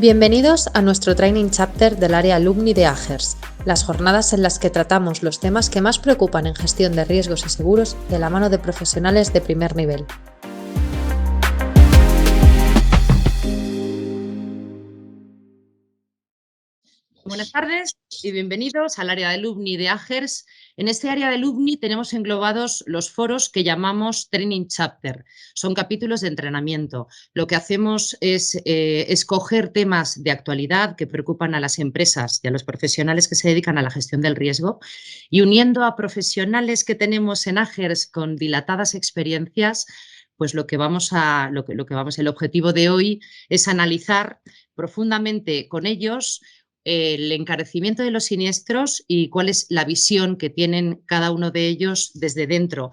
Bienvenidos a nuestro Training Chapter del área Alumni de AGERS, las jornadas en las que tratamos los temas que más preocupan en gestión de riesgos y seguros de la mano de profesionales de primer nivel. Buenas tardes y bienvenidos al área de Alumni de AGERS. En este área de Alumni tenemos englobados los foros que llamamos Training Chapter. Son capítulos de entrenamiento. Lo que hacemos es escoger temas de actualidad que preocupan a las empresas y a los profesionales que se dedican a la gestión del riesgo y uniendo a profesionales que tenemos en AGERS con dilatadas experiencias, pues el objetivo de hoy es analizar profundamente con ellos el encarecimiento de los siniestros y cuál es la visión que tienen cada uno de ellos desde dentro.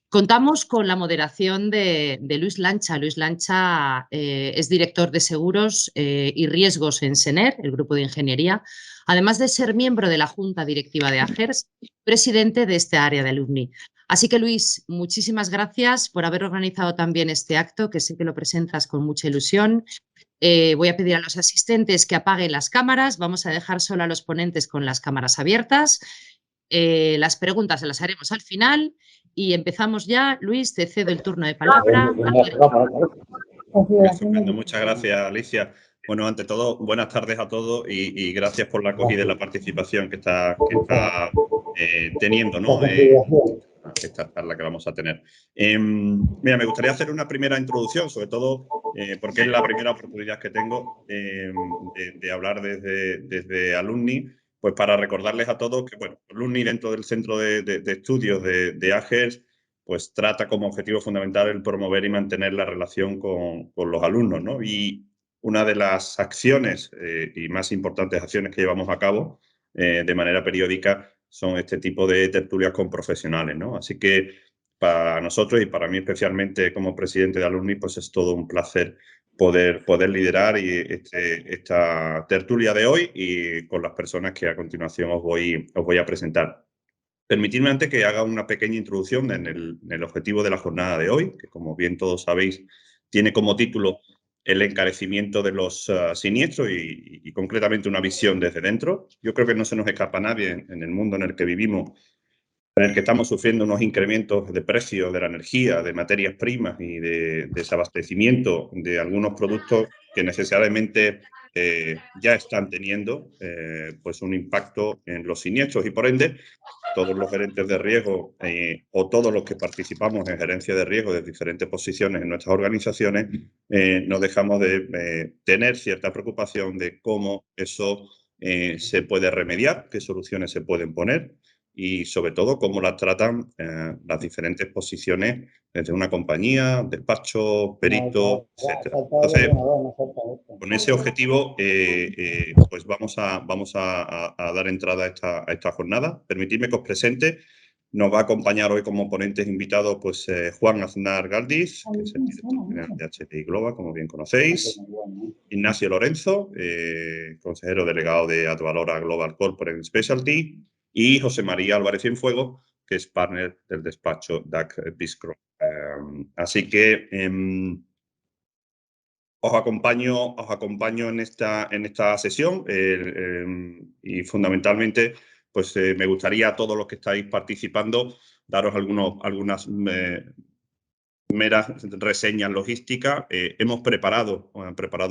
Contamos con la moderación de Luis Lancha. Luis Lancha es director de seguros y riesgos en SENER, el grupo de ingeniería, además de ser miembro de la junta directiva de AGERS, presidente de este área de alumni. Así que, Luis, muchísimas gracias por haber organizado también este acto, que sé que lo presentas con mucha ilusión. Voy a pedir a los asistentes que apaguen las cámaras. Vamos a dejar solo a los ponentes con las cámaras abiertas. Las preguntas las haremos al final y empezamos ya. Luis, te cedo el turno de palabra. Estupendo. Muchas gracias, Alicia. Bueno, ante todo, buenas tardes a todos y gracias por la acogida y la participación que está teniendo, ¿no? Esta charla que vamos a tener. Mira, me gustaría hacer una primera introducción, sobre todo porque es la primera oportunidad que tengo de hablar desde Alumni, pues para recordarles a todos que, bueno, Alumni dentro del centro de estudios de AGERS, pues trata como objetivo fundamental el promover y mantener la relación con los alumnos, ¿no? Y una de las acciones y más importantes acciones que llevamos a cabo de manera periódica son este tipo de tertulias con profesionales, ¿no? Así que para nosotros y para mí especialmente como presidente de Alumni, pues es todo un placer poder liderar esta tertulia de hoy y con las personas que a continuación os voy a presentar. Permitidme antes que haga una pequeña introducción en el objetivo de la jornada de hoy, que como bien todos sabéis, tiene como título el encarecimiento de los siniestros y concretamente una visión desde dentro. Yo creo que no se nos escapa a nadie en el mundo en el que vivimos, en el que estamos sufriendo unos incrementos de precios de la energía, de materias primas y de desabastecimiento de algunos productos que necesariamente ya están teniendo pues un impacto en los siniestros y por ende todos los gerentes de riesgo o todos los que participamos en gerencia de riesgo de diferentes posiciones en nuestras organizaciones, no dejamos de tener cierta preocupación de cómo eso se puede remediar, qué soluciones se pueden poner y sobre todo cómo las tratan las diferentes posiciones desde una compañía, despacho, perito, etc. Entonces, con ese objetivo, pues vamos a dar entrada a esta jornada. Permitidme que os presente. Nos va a acompañar hoy como ponentes invitados pues, Juan Aznar Galdiz, que es el director general de HPI Global, como bien conocéis. Ignacio Lorenzo, consejero delegado de Advalora Global Corporate Specialty. Y José María Álvarez Cienfuegos, que es partner del despacho DAC Biscro. Así que os acompaño en esta sesión y fundamentalmente pues me gustaría a todos los que estáis participando daros algunas meras reseñas logísticas. Hemos preparado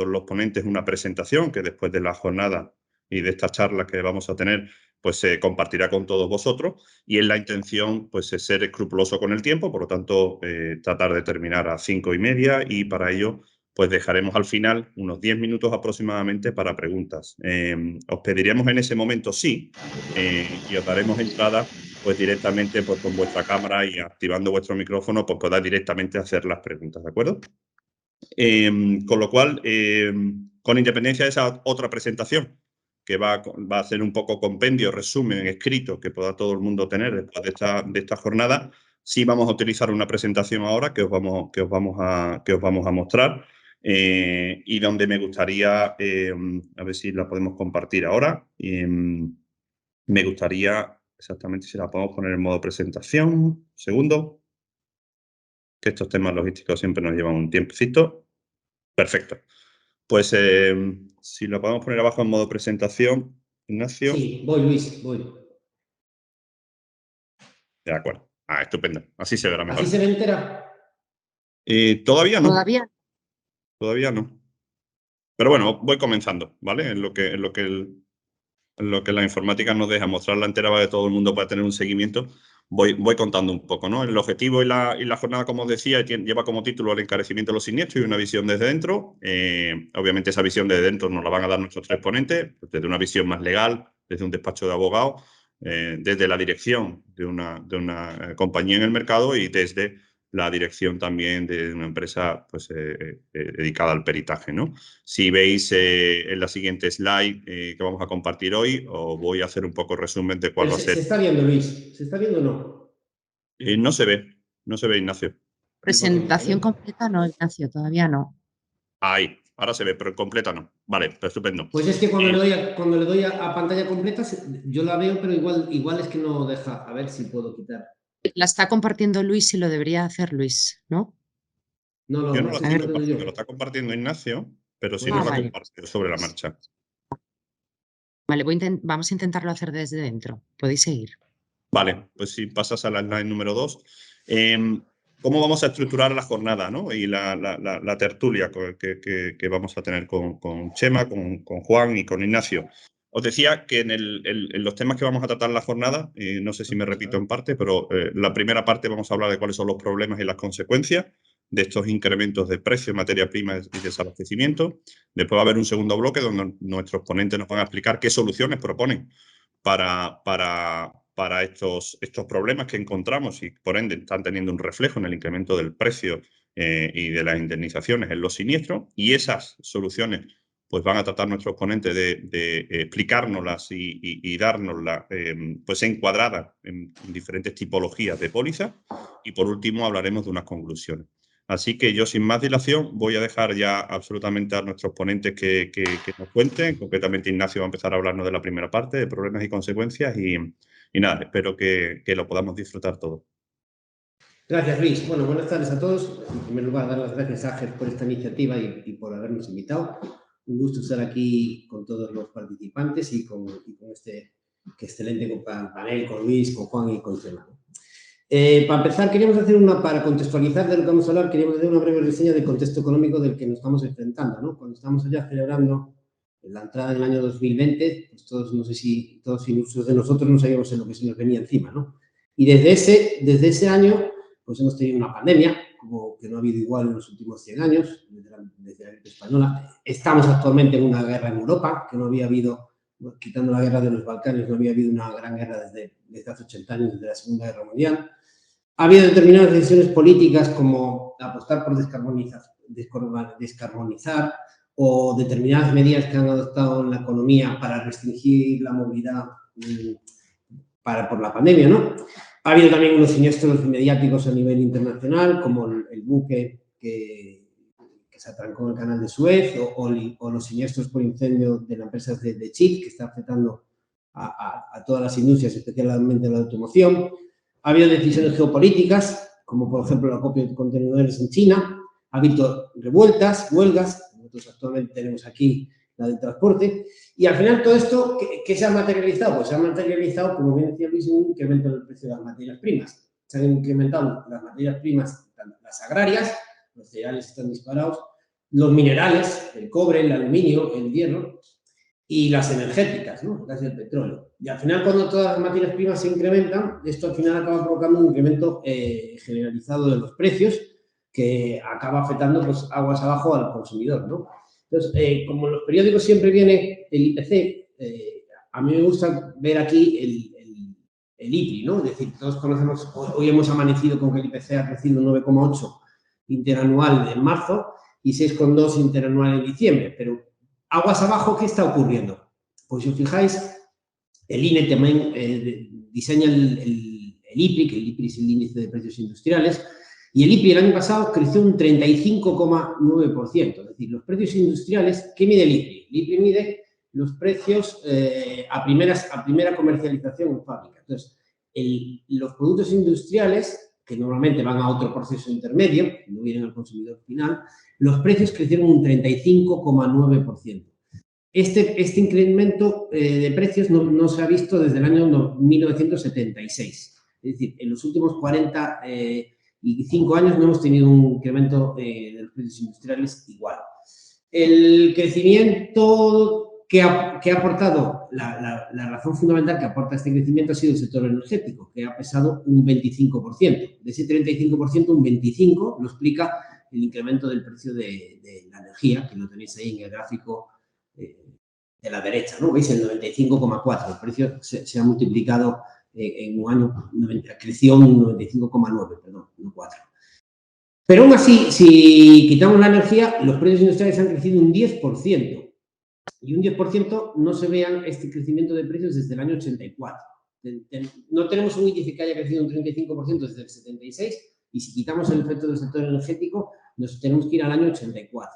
los ponentes una presentación que después de la jornada y de esta charla que vamos a tener pues se compartirá con todos vosotros y es la intención pues es ser escrupuloso con el tiempo, por lo tanto tratar de terminar a 5:30 y para ello pues dejaremos al final unos 10 minutos aproximadamente para preguntas. Os pediríamos en ese momento sí y os daremos entrada pues directamente pues, con vuestra cámara y activando vuestro micrófono pues podáis directamente hacer las preguntas, ¿de acuerdo? Con lo cual, con independencia de esa otra presentación que va a ser un poco compendio, resumen escrito que pueda todo el mundo tener después de esta jornada, sí vamos a utilizar una presentación ahora que os vamos a mostrar y donde me gustaría, a ver si la podemos compartir ahora, me gustaría exactamente si la podemos poner en modo presentación, segundo, que estos temas logísticos siempre nos llevan un tiempecito. Perfecto. Pues si lo podemos poner abajo en modo presentación, Ignacio. Sí, voy, Luis, voy. De acuerdo. Estupendo. Así se verá mejor. ¿Así se ve entera? Todavía no. Todavía. Todavía no. Pero bueno, voy comenzando, ¿vale? En lo que la informática nos deja mostrarla entera para que todo el mundo pueda tener un seguimiento. Voy contando un poco, ¿no? El objetivo y la jornada, como os decía, lleva como título el encarecimiento de los siniestros y una visión desde dentro. Obviamente esa visión desde dentro nos la van a dar nuestros 3 ponentes, desde una visión más legal, desde un despacho de abogados, desde la dirección de una compañía en el mercado y desde la dirección también de una empresa pues, dedicada al peritaje, ¿no? Si veis en la siguiente slide que vamos a compartir hoy, os voy a hacer un poco resumen de cuál va a ser. ¿Se está viendo, Luis? ¿Se está viendo o no? No se ve, Ignacio. Presentación completa no, Ignacio, todavía no. Ahí, ahora se ve, pero completa no. Vale, pues estupendo. Pues es que cuando le doy a pantalla completa, yo la veo, pero igual es que no deja. A ver si puedo quitar. La está compartiendo Luis y lo debería hacer Luis, ¿no? No, Yo no lo estoy yo. compartiendo, lo está compartiendo Ignacio, pero sí nos va a compartir sobre la marcha. Vale, vamos a intentarlo hacer desde dentro. Podéis seguir. Vale, pues si pasas a la slide número 2. ¿Cómo vamos a estructurar la jornada, ¿no? Y la tertulia que vamos a tener con Chema, con Juan y con Ignacio? Os decía que en los temas que vamos a tratar en la jornada, no sé si me repito en parte, pero la primera parte vamos a hablar de cuáles son los problemas y las consecuencias de estos incrementos de precios, materia prima y desabastecimiento. Después va a haber un segundo bloque donde nuestros ponentes nos van a explicar qué soluciones proponen para estos problemas que encontramos y por ende están teniendo un reflejo en el incremento del precio y de las indemnizaciones en los siniestros, y esas soluciones pues van a tratar nuestros ponentes de explicárnoslas y dárnoslas pues encuadradas en diferentes tipologías de póliza, y por último hablaremos de unas conclusiones. Así que yo, sin más dilación, voy a dejar ya absolutamente a nuestros ponentes que nos cuenten. Concretamente, Ignacio va a empezar a hablarnos de la primera parte, de problemas y consecuencias, y nada, espero que lo podamos disfrutar todo. Gracias, Luis. Bueno, buenas tardes a todos. En primer lugar, dar las gracias a AGERS por esta iniciativa y por habernos invitado. Un gusto estar aquí con todos los participantes y con este excelente panel, con Luis, con Juan y con Chema. Para empezar, para contextualizar de lo que vamos a hablar, queríamos hacer una breve reseña del contexto económico del que nos estamos enfrentando, ¿no? Cuando estamos allá celebrando la entrada del año 2020, pues todos, no sé si todos y muchos de nosotros no sabíamos en lo que se nos venía encima, ¿no? Y desde ese año, pues hemos tenido una pandemia, como que no ha habido igual en los últimos 100 años, desde la gripe española. Estamos actualmente en una guerra en Europa, que no había habido, quitando la guerra de los Balcanes, no había habido una gran guerra desde hace 80 años, desde la Segunda Guerra Mundial. Ha habido determinadas decisiones políticas como apostar por descarbonizar o determinadas medidas que han adoptado en la economía para restringir la movilidad por la pandemia, ¿no? Ha habido también unos siniestros mediáticos a nivel internacional, como el buque que se atrancó en el canal de Suez o los siniestros por incendio de las empresas de chip, que está afectando a todas las industrias, especialmente la automoción. Ha habido decisiones geopolíticas, como por ejemplo el acopio de contenedores en China. Ha habido revueltas, huelgas. Nosotros actualmente tenemos aquí la del transporte. Y al final todo esto, ¿qué se ha materializado? Pues se ha materializado, como bien decía Luis, un incremento del precio de las materias primas. Se han incrementado las materias primas, las agrarias, los cereales están disparados, los minerales, el cobre, el aluminio, el hierro, y las energéticas, ¿no? El gas y el petróleo. Y al final, cuando todas las materias primas se incrementan, esto al final acaba provocando un incremento generalizado de los precios que acaba afectando pues, aguas abajo al consumidor, ¿no? Entonces, como en los periódicos siempre viene el IPC, a mí me gusta ver aquí el IPRI, ¿no? Es decir, todos conocemos, hoy hemos amanecido con que el IPC ha crecido 9,8 interanual en marzo y 6,2 interanual en diciembre, pero aguas abajo, ¿qué está ocurriendo? Pues si os fijáis, el INE también diseña el IPRI, que el IPRI es el índice de precios industriales, y el IPRI el año pasado creció un 35,9%. Es decir, los precios industriales, ¿qué mide el IPRI? El IPRI mide los precios a primera comercialización en fábrica. Entonces, los productos industriales que normalmente van a otro proceso intermedio, que no vienen al consumidor final, los precios crecieron un 35,9%. Este incremento de precios no se ha visto desde el año 1976. Es decir, en los últimos 45 años no hemos tenido un incremento de los precios industriales igual. El crecimiento que ha aportado, la razón fundamental que aporta este crecimiento ha sido el sector energético, que ha pesado un 25%. De ese 35%, un 25% lo explica el incremento del precio de la energía, que lo tenéis ahí en el gráfico de la derecha, ¿no? Veis el 95,4%. El precio se ha multiplicado en un año, creció un 95,9%, perdón, no 4%. Pero aún así, si quitamos la energía, los precios industriales han crecido un 10%. Y un 10% no se vean este crecimiento de precios desde el año 84. No tenemos un índice que haya crecido un 35% desde el 76, y si quitamos el efecto del sector energético, nos tenemos que ir al año 84.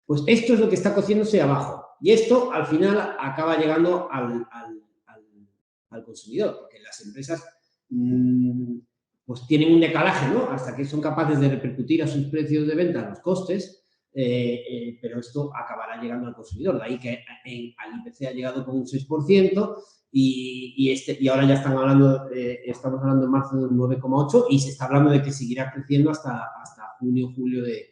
Pues esto es lo que está cociéndose abajo. Y esto, al final, acaba llegando al consumidor, porque las empresas pues tienen un decalaje, ¿no? Hasta que son capaces de repercutir a sus precios de venta los costes, pero esto acabará llegando al consumidor. De ahí que al IPC ha llegado con un 6% y ahora ya estamos hablando en marzo de un 9,8% y se está hablando de que seguirá creciendo hasta junio, julio de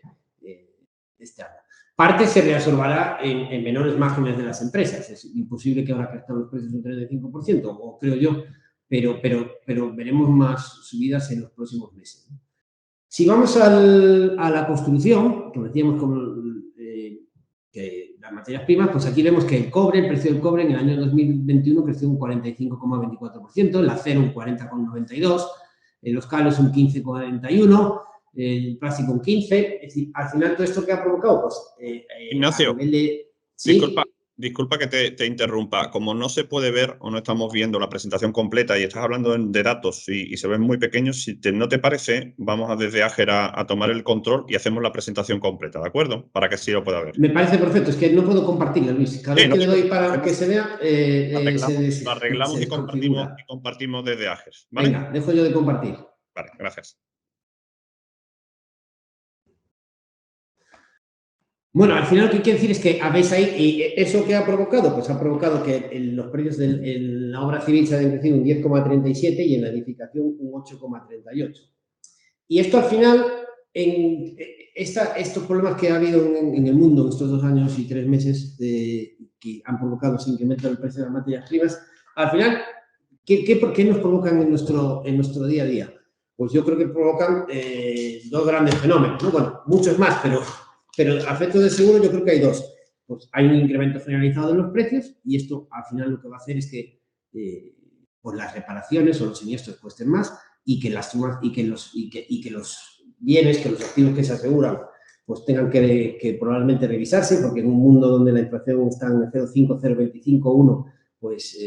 este año. Parte se reabsorbará en menores márgenes de las empresas. Es imposible que ahora crezcan los precios un 35%, o creo yo, pero veremos más subidas en los próximos meses. Si vamos a la construcción, que decíamos que las materias primas, pues aquí vemos que el precio del cobre en el año 2021 creció un 45,24%, el acero un 40,92%, los cables un 15,41%, el plástico un 15%. Es decir, al final todo esto que ha provocado, pues... Ignacio, a nivel de... ¿Sí? Disculpa que te interrumpa. Como no se puede ver o no estamos viendo la presentación completa y estás hablando de datos y se ven muy pequeños, si no te parece, vamos desde Ager a tomar el control y hacemos la presentación completa, ¿de acuerdo? Para que sí lo pueda ver. Me parece perfecto. Es que no puedo compartirla, Luis. Cada vez que le doy para que se vea, lo arreglamos y compartimos desde Ager, ¿vale? Venga, dejo yo de compartir. Vale, gracias. Bueno, al final lo que quiero decir es que habéis ahí, y ¿eso qué ha provocado? Pues ha provocado que los precios en la obra civil se han crecido un 10,37 y en la edificación un 8,38. Y esto al final, estos problemas que ha habido en el mundo en estos 2 años y 3 meses que han provocado ese incremento del precio de las materias primas, al final, ¿por qué nos provocan en nuestro día a día? Pues yo creo que provocan 2 grandes fenómenos, ¿no? Bueno, muchos más, pero a efectos de seguro yo creo que hay 2. Pues hay un incremento generalizado en los precios y esto al final lo que va a hacer es que pues las reparaciones o los siniestros cuesten más y que los bienes, que los activos que se aseguran, pues tengan que probablemente revisarse, porque en un mundo donde la inflación está en 0,5, 0,25, 1, pues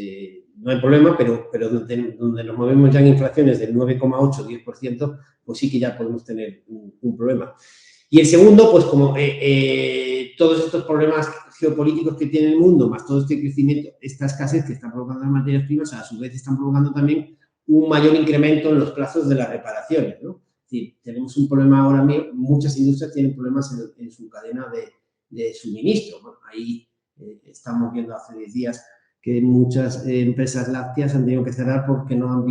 no hay problema, pero donde nos movemos ya en inflaciones del 9,8, 10%, pues sí que ya podemos tener un problema. Y el segundo, pues como todos estos problemas geopolíticos que tiene el mundo, más todo este crecimiento, esta escasez que están provocando las materias primas, a su vez están provocando también un mayor incremento en los plazos de las reparaciones, ¿no? Es decir, tenemos un problema ahora mismo, muchas industrias tienen problemas en su cadena de suministro. Bueno, ahí estamos viendo hace 10 días que muchas empresas lácteas han tenido que cerrar porque no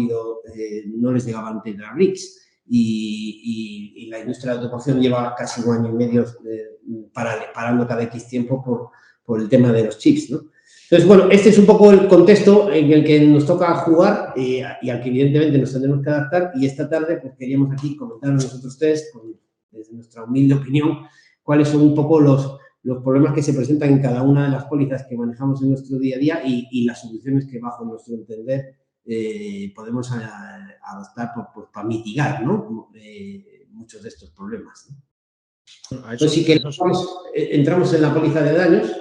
les llegaban tetrabricks. Y la industria de automoción lleva casi 1 año y medio parando cada X tiempo por el tema de los chips, ¿no? Entonces, bueno, este es un poco el contexto en el que nos toca jugar y al que evidentemente nos tendremos que adaptar, y esta tarde pues queríamos aquí comentar a nosotros tres, desde nuestra humilde opinión, cuáles son un poco los problemas que se presentan en cada una de las pólizas que manejamos en nuestro día a día y las soluciones que bajo nuestro entender podemos adoptar para mitigar, ¿no? Muchos de estos problemas, ¿no? Bueno, entonces, si queremos, entramos en la póliza de daños.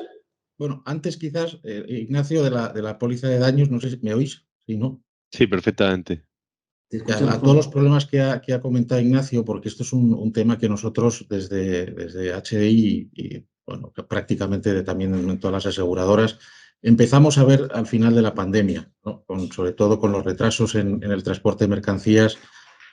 Bueno, antes quizás, Ignacio, de la póliza de daños, no sé si me oís, ¿sí, no? Sí, perfectamente. A todos los problemas que ha comentado Ignacio, porque esto es un tema que nosotros desde HDI y bueno, prácticamente también en todas las aseguradoras, empezamos a ver al final de la pandemia, ¿no? Sobre todo con los retrasos en el transporte de mercancías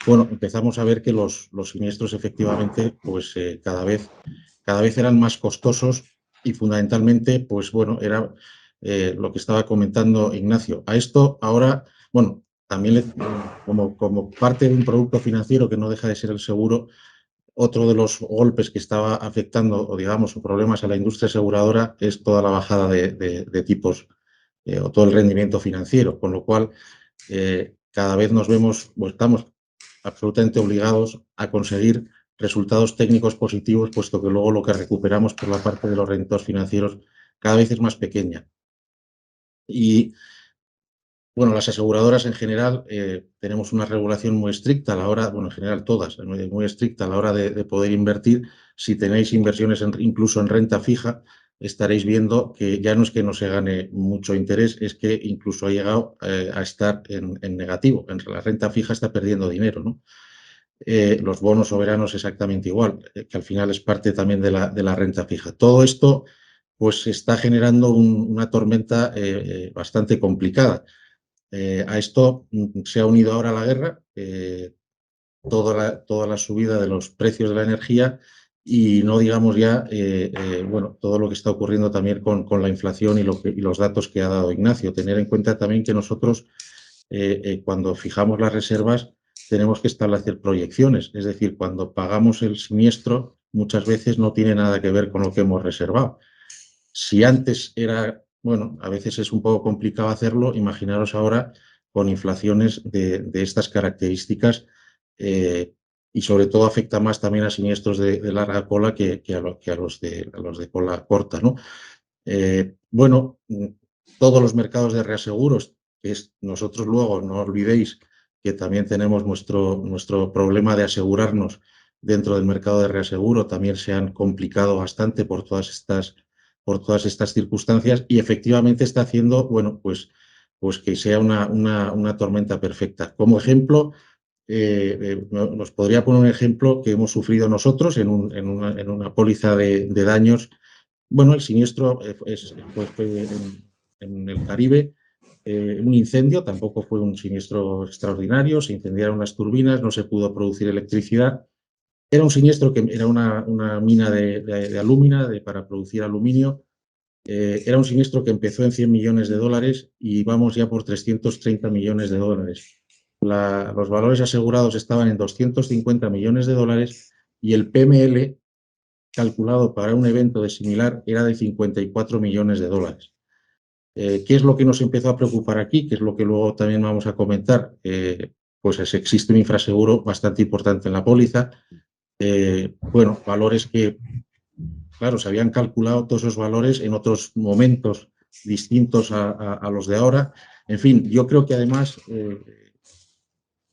bueno, empezamos a ver que los siniestros efectivamente pues cada vez eran más costosos y fundamentalmente, pues bueno, era lo que estaba comentando Ignacio. A esto ahora, bueno, también como parte de un producto financiero que no deja de ser el seguro, otro de los golpes que estaba afectando, o digamos, problemas a la industria aseguradora es toda la bajada de tipos o todo el rendimiento financiero, con lo cual cada vez nos vemos, o estamos absolutamente obligados a conseguir resultados técnicos positivos, puesto que luego lo que recuperamos por la parte de los rendimientos financieros cada vez es más pequeña. Y bueno, las aseguradoras en general tenemos una regulación muy estricta a la hora, bueno, en general todas, muy estricta a la hora de poder invertir. Si tenéis inversiones incluso en renta fija, estaréis viendo que ya no es que no se gane mucho interés, es que incluso ha llegado a estar en negativo. La renta fija está perdiendo dinero, ¿no? Los bonos soberanos exactamente igual, que al final es parte también de la renta fija. Todo esto pues está generando una tormenta bastante complicada. A esto se ha unido ahora la guerra, toda la subida de los precios de la energía y no digamos ya bueno, todo lo que está ocurriendo también con la inflación y los datos que ha dado Ignacio. Tener en cuenta también que nosotros cuando fijamos las reservas tenemos que establecer proyecciones, es decir, cuando pagamos el siniestro muchas veces no tiene nada que ver con lo que hemos reservado. Si antes era, bueno, a veces es un poco complicado hacerlo, imaginaros ahora con inflaciones de estas características y sobre todo afecta más también a siniestros de larga cola que a los de cola corta, ¿no? Bueno, todos los mercados de reaseguros, nosotros luego no olvidéis que también tenemos nuestro problema de asegurarnos dentro del mercado de reaseguro, también se han complicado bastante por todas estas circunstancias y efectivamente está haciendo, bueno, pues que sea una tormenta perfecta. Como ejemplo, nos podría poner un ejemplo que hemos sufrido nosotros en una póliza de daños. Bueno, el siniestro fue en el Caribe, un incendio, tampoco fue un siniestro extraordinario, se incendiaron las turbinas, no se pudo producir electricidad. Era un siniestro que era una mina de alúmina para producir aluminio. Era un siniestro que empezó en 100 millones de dólares y vamos ya por 330 millones de dólares. Los valores asegurados estaban en 250 millones de dólares y el PML calculado para un evento de similar era de 54 millones de dólares. ¿Qué es lo que nos empezó a preocupar aquí? ¿Qué es lo que luego también vamos a comentar? Pues existe un infraseguro bastante importante en la póliza. Bueno, valores que, claro, se habían calculado todos esos valores en otros momentos distintos a los de ahora. En fin, yo creo que además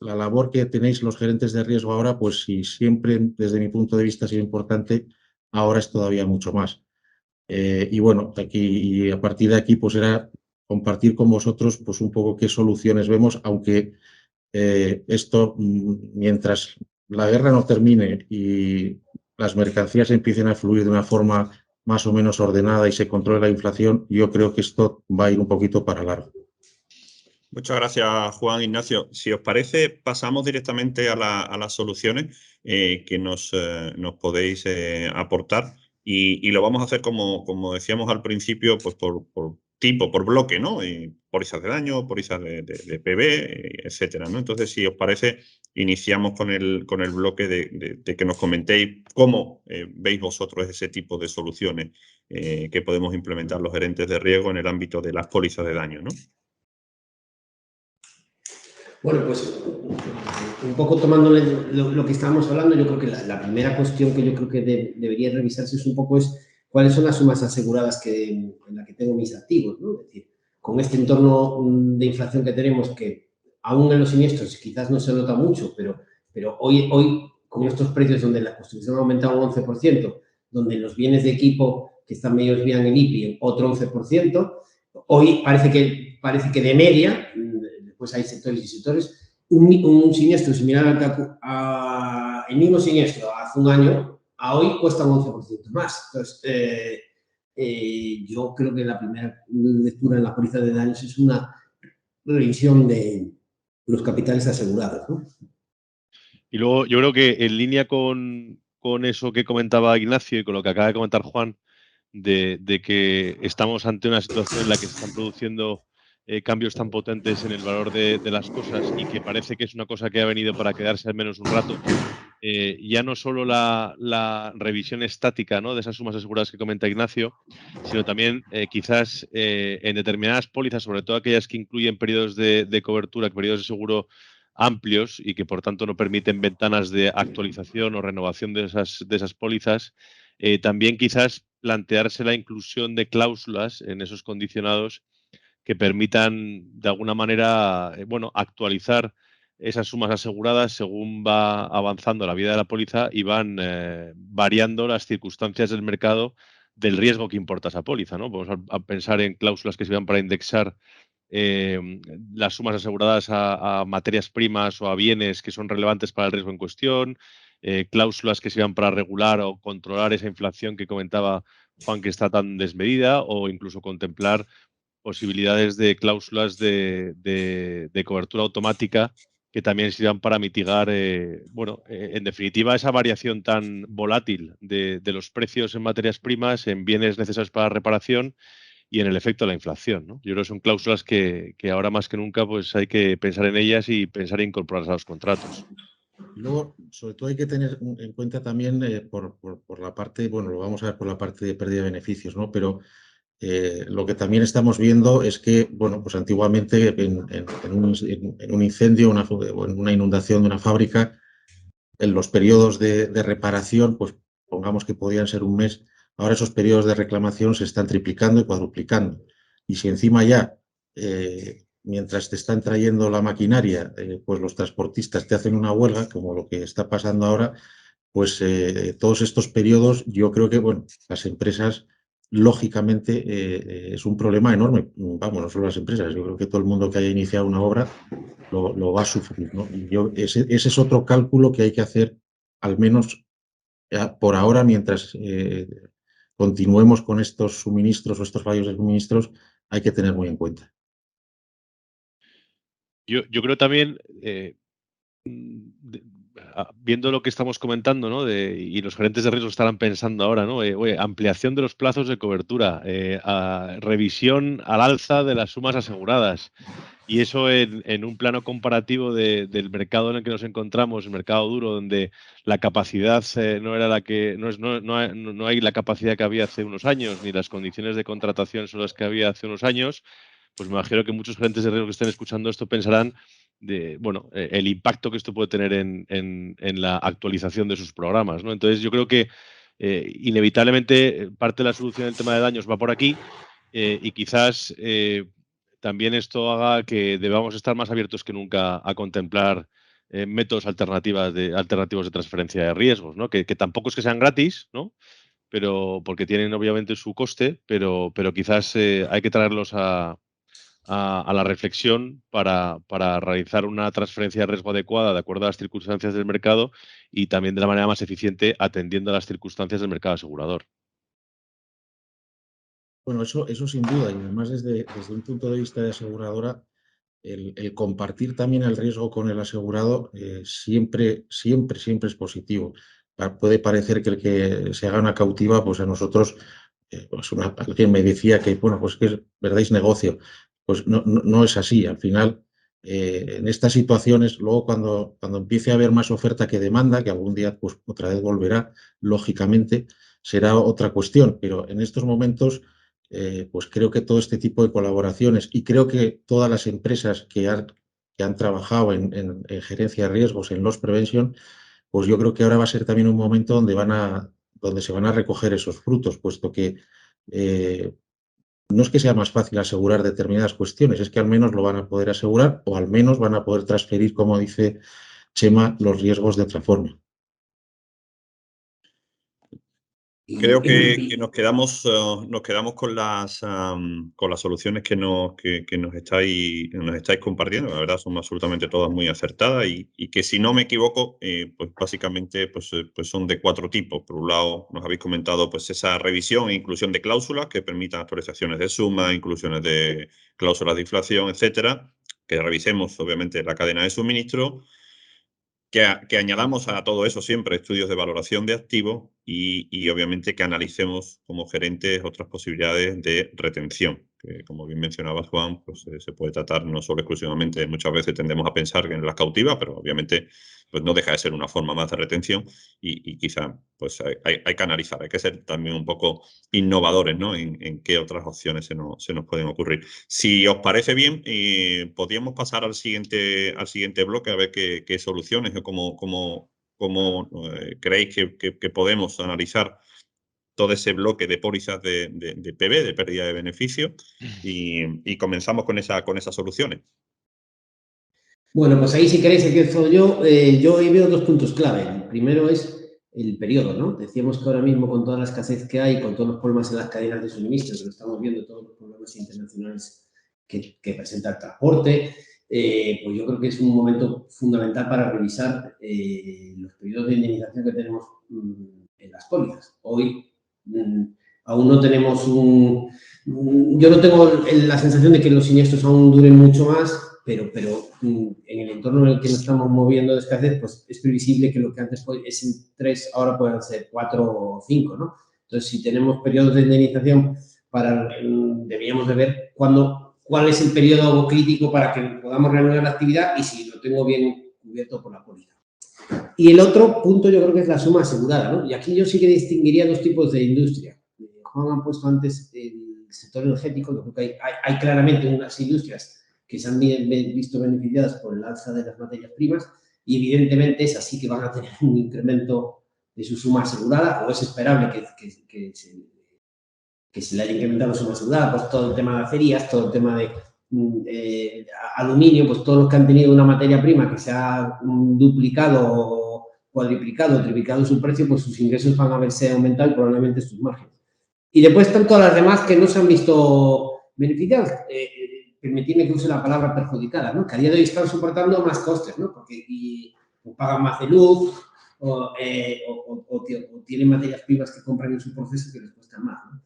la labor que tenéis los gerentes de riesgo ahora, pues si siempre desde mi punto de vista ha sido importante, ahora es todavía mucho más. Y bueno, y a partir de aquí pues era compartir con vosotros pues un poco qué soluciones vemos, aunque esto, mientras la guerra no termine y las mercancías empiecen a fluir de una forma más o menos ordenada y se controle la inflación, yo creo que esto va a ir un poquito para largo. Muchas gracias, Juan Ignacio. Si os parece, pasamos directamente a las soluciones que nos podéis aportar y lo vamos a hacer como decíamos al principio, pues por tipo, por bloque, ¿no? Pólizas de daño, pólizas de PB, etcétera, ¿no? Entonces, si os parece, iniciamos con el bloque de que nos comentéis cómo veis vosotros ese tipo de soluciones que podemos implementar los gerentes de riesgo en el ámbito de las pólizas de daño, ¿no? Bueno, pues un poco tomando lo que estábamos hablando, yo creo que la primera cuestión que yo creo que debería revisarse es un poco cuáles son las sumas aseguradas en las que tengo mis activos, ¿no? Es decir, con este entorno de inflación que tenemos, que aún en los siniestros quizás no se nota mucho, pero hoy con estos precios donde la construcción ha aumentado un 11%, donde los bienes de equipo que están medios bien en IPI otro 11%, hoy parece que de media, pues hay sectores y sectores, un siniestro similar el mismo siniestro hace un año, a hoy cuesta un 11% más. Entonces, yo creo que la primera lectura en la póliza de daños es una revisión de los capitales asegurados, ¿no? Y luego yo creo que en línea con eso que comentaba Ignacio y con lo que acaba de comentar Juan, de que estamos ante una situación en la que se están produciendo cambios tan potentes en el valor de las cosas y que parece que es una cosa que ha venido para quedarse al menos un rato, ya no solo la revisión estática, ¿no?, de esas sumas aseguradas que comenta Ignacio, sino también quizás en determinadas pólizas, sobre todo aquellas que incluyen periodos de cobertura, periodos de seguro amplios y que por tanto no permiten ventanas de actualización o renovación de esas pólizas, también quizás plantearse la inclusión de cláusulas en esos condicionados que permitan de alguna manera actualizar esas sumas aseguradas según va avanzando la vida de la póliza y van variando las circunstancias del mercado del riesgo que importa esa póliza, ¿no? Vamos a pensar en cláusulas que sirvan para indexar las sumas aseguradas a materias primas o a bienes que son relevantes para el riesgo en cuestión, cláusulas que sirvan para regular o controlar esa inflación que comentaba Juan, que está tan desmedida, o incluso contemplar posibilidades de cláusulas de cobertura automática que también sirvan para mitigar, en definitiva, esa variación tan volátil de los precios en materias primas, en bienes necesarios para reparación y en el efecto de la inflación, ¿no? Yo creo que son cláusulas que ahora más que nunca pues hay que pensar en ellas y pensar en incorporarlas a los contratos. Y luego, sobre todo hay que tener en cuenta también por la parte, bueno, lo vamos a ver por la parte de pérdida de beneficios, ¿no? Pero lo que también estamos viendo es que, bueno, pues antiguamente en un incendio o en una inundación de una fábrica, en los periodos de reparación, pues pongamos que podían ser un mes, ahora esos periodos de reclamación se están triplicando y cuadruplicando. Y si encima ya, mientras te están trayendo la maquinaria, pues los transportistas te hacen una huelga, como lo que está pasando ahora, pues todos estos periodos, yo creo que, bueno, las empresas, lógicamente, es un problema enorme. Vamos, no solo las empresas, yo creo que todo el mundo que haya iniciado una obra lo va a sufrir, ¿no? Y ese es otro cálculo que hay que hacer, al menos por ahora, mientras continuemos con estos suministros o estos fallos de suministros, hay que tener muy en cuenta. Yo creo también, viendo lo que estamos comentando, ¿no?, y los gerentes de riesgo estarán pensando ahora, ¿no?, ampliación de los plazos de cobertura, revisión al alza de las sumas aseguradas. Y eso en un plano comparativo del mercado en el que nos encontramos, el mercado duro, donde la capacidad no era la que no hay la capacidad que había hace unos años, ni las condiciones de contratación son las que había hace unos años, pues me imagino que muchos gerentes de riesgo que estén escuchando esto pensarán el impacto que esto puede tener en la actualización de sus programas, ¿no? Entonces yo creo que inevitablemente parte de la solución del tema de daños va por aquí y quizás también esto haga que debamos estar más abiertos que nunca a contemplar métodos alternativos de transferencia de riesgos, ¿no? Que tampoco es que sean gratis, ¿no?, pero porque tienen obviamente su coste, pero quizás hay que traerlos a la reflexión para realizar una transferencia de riesgo adecuada de acuerdo a las circunstancias del mercado y también de la manera más eficiente atendiendo a las circunstancias del mercado asegurador. Bueno, eso sin duda, y además desde un punto de vista de aseguradora, el compartir también el riesgo con el asegurado siempre es positivo. Puede parecer que el que se haga una cautiva, pues a nosotros, pues alguien me decía que, bueno, pues que verdad negocio. Pues no es así. Al final, en estas situaciones, luego cuando empiece a haber más oferta que demanda, que algún día pues otra vez volverá, lógicamente, será otra cuestión. Pero en estos momentos pues creo que todo este tipo de colaboraciones y creo que todas las empresas que han trabajado en gerencia de riesgos, en loss prevention, pues yo creo que ahora va a ser también un momento donde se van a recoger esos frutos, puesto que no es que sea más fácil asegurar determinadas cuestiones, es que al menos lo van a poder asegurar o al menos van a poder transferir, como dice Chema, los riesgos de otra forma. Creo que nos quedamos con las soluciones que nos estáis compartiendo. La verdad, son absolutamente todas muy acertadas y que, si no me equivoco, pues básicamente pues son de 4 tipos. Por un lado, nos habéis comentado pues esa revisión e inclusión de cláusulas que permitan actualizaciones de suma, inclusiones de cláusulas de inflación, etcétera. Que revisemos, obviamente, la cadena de suministro. Que añadamos a todo eso siempre estudios de valoración de activos y obviamente que analicemos como gerentes otras posibilidades de retención, que como bien mencionaba Juan, pues se puede tratar no solo exclusivamente, muchas veces tendemos a pensar en las cautivas, pero obviamente pues no deja de ser una forma más de retención y quizá pues hay que analizar, hay que ser también un poco innovadores, ¿no? En qué otras opciones se nos pueden ocurrir. Si os parece bien, podríamos pasar al siguiente bloque a ver qué soluciones o cómo creéis que podemos analizar todo ese bloque de pólizas de PB, de pérdida de beneficio, y comenzamos con esas soluciones. Bueno, pues ahí si queréis empiezo yo. Yo ahí veo 2 puntos clave. El primero es el periodo, ¿no? Decíamos que ahora mismo con toda la escasez que hay, con todos los problemas en las cadenas de suministro, que lo estamos viendo, todos los problemas internacionales que presenta el transporte, pues yo creo que es un momento fundamental para revisar los periodos de indemnización que tenemos en las pólizas. Hoy aún no tenemos yo no tengo la sensación de que los siniestros aún duren mucho más, pero en el entorno en el que nos estamos moviendo de escasez, pues es previsible que lo que antes es en 3, ahora puedan ser 4 o 5, ¿no? Entonces, si tenemos periodos de indemnización, deberíamos de ver cuál es el periodo crítico para que podamos reanudar la actividad y si lo tengo bien cubierto por la póliza. Y el otro punto yo creo que es la suma asegurada, ¿no? Y aquí yo sí que distinguiría 2 tipos de industria. Juan ha puesto antes el sector energético, yo creo que hay claramente unas industrias que se han visto beneficiadas por el alza de las materias primas y evidentemente esas sí que van a tener un incremento de su suma asegurada, o es esperable que se le haya incrementado su suma asegurada, pues todo el tema de acerías, todo el tema de aluminio, pues todos los que han tenido una materia prima que se ha duplicado, cuadriplicado o triplicado su precio, pues sus ingresos van a verse aumentado y probablemente sus márgenes. Y después están todas las demás que no se han visto beneficiadas. Permitirme que use la palabra perjudicada, ¿no? Que a día de hoy están soportando más costes, ¿no? Porque o pagan más de luz o tienen materias primas que compran en su proceso que les cuestan más, ¿no?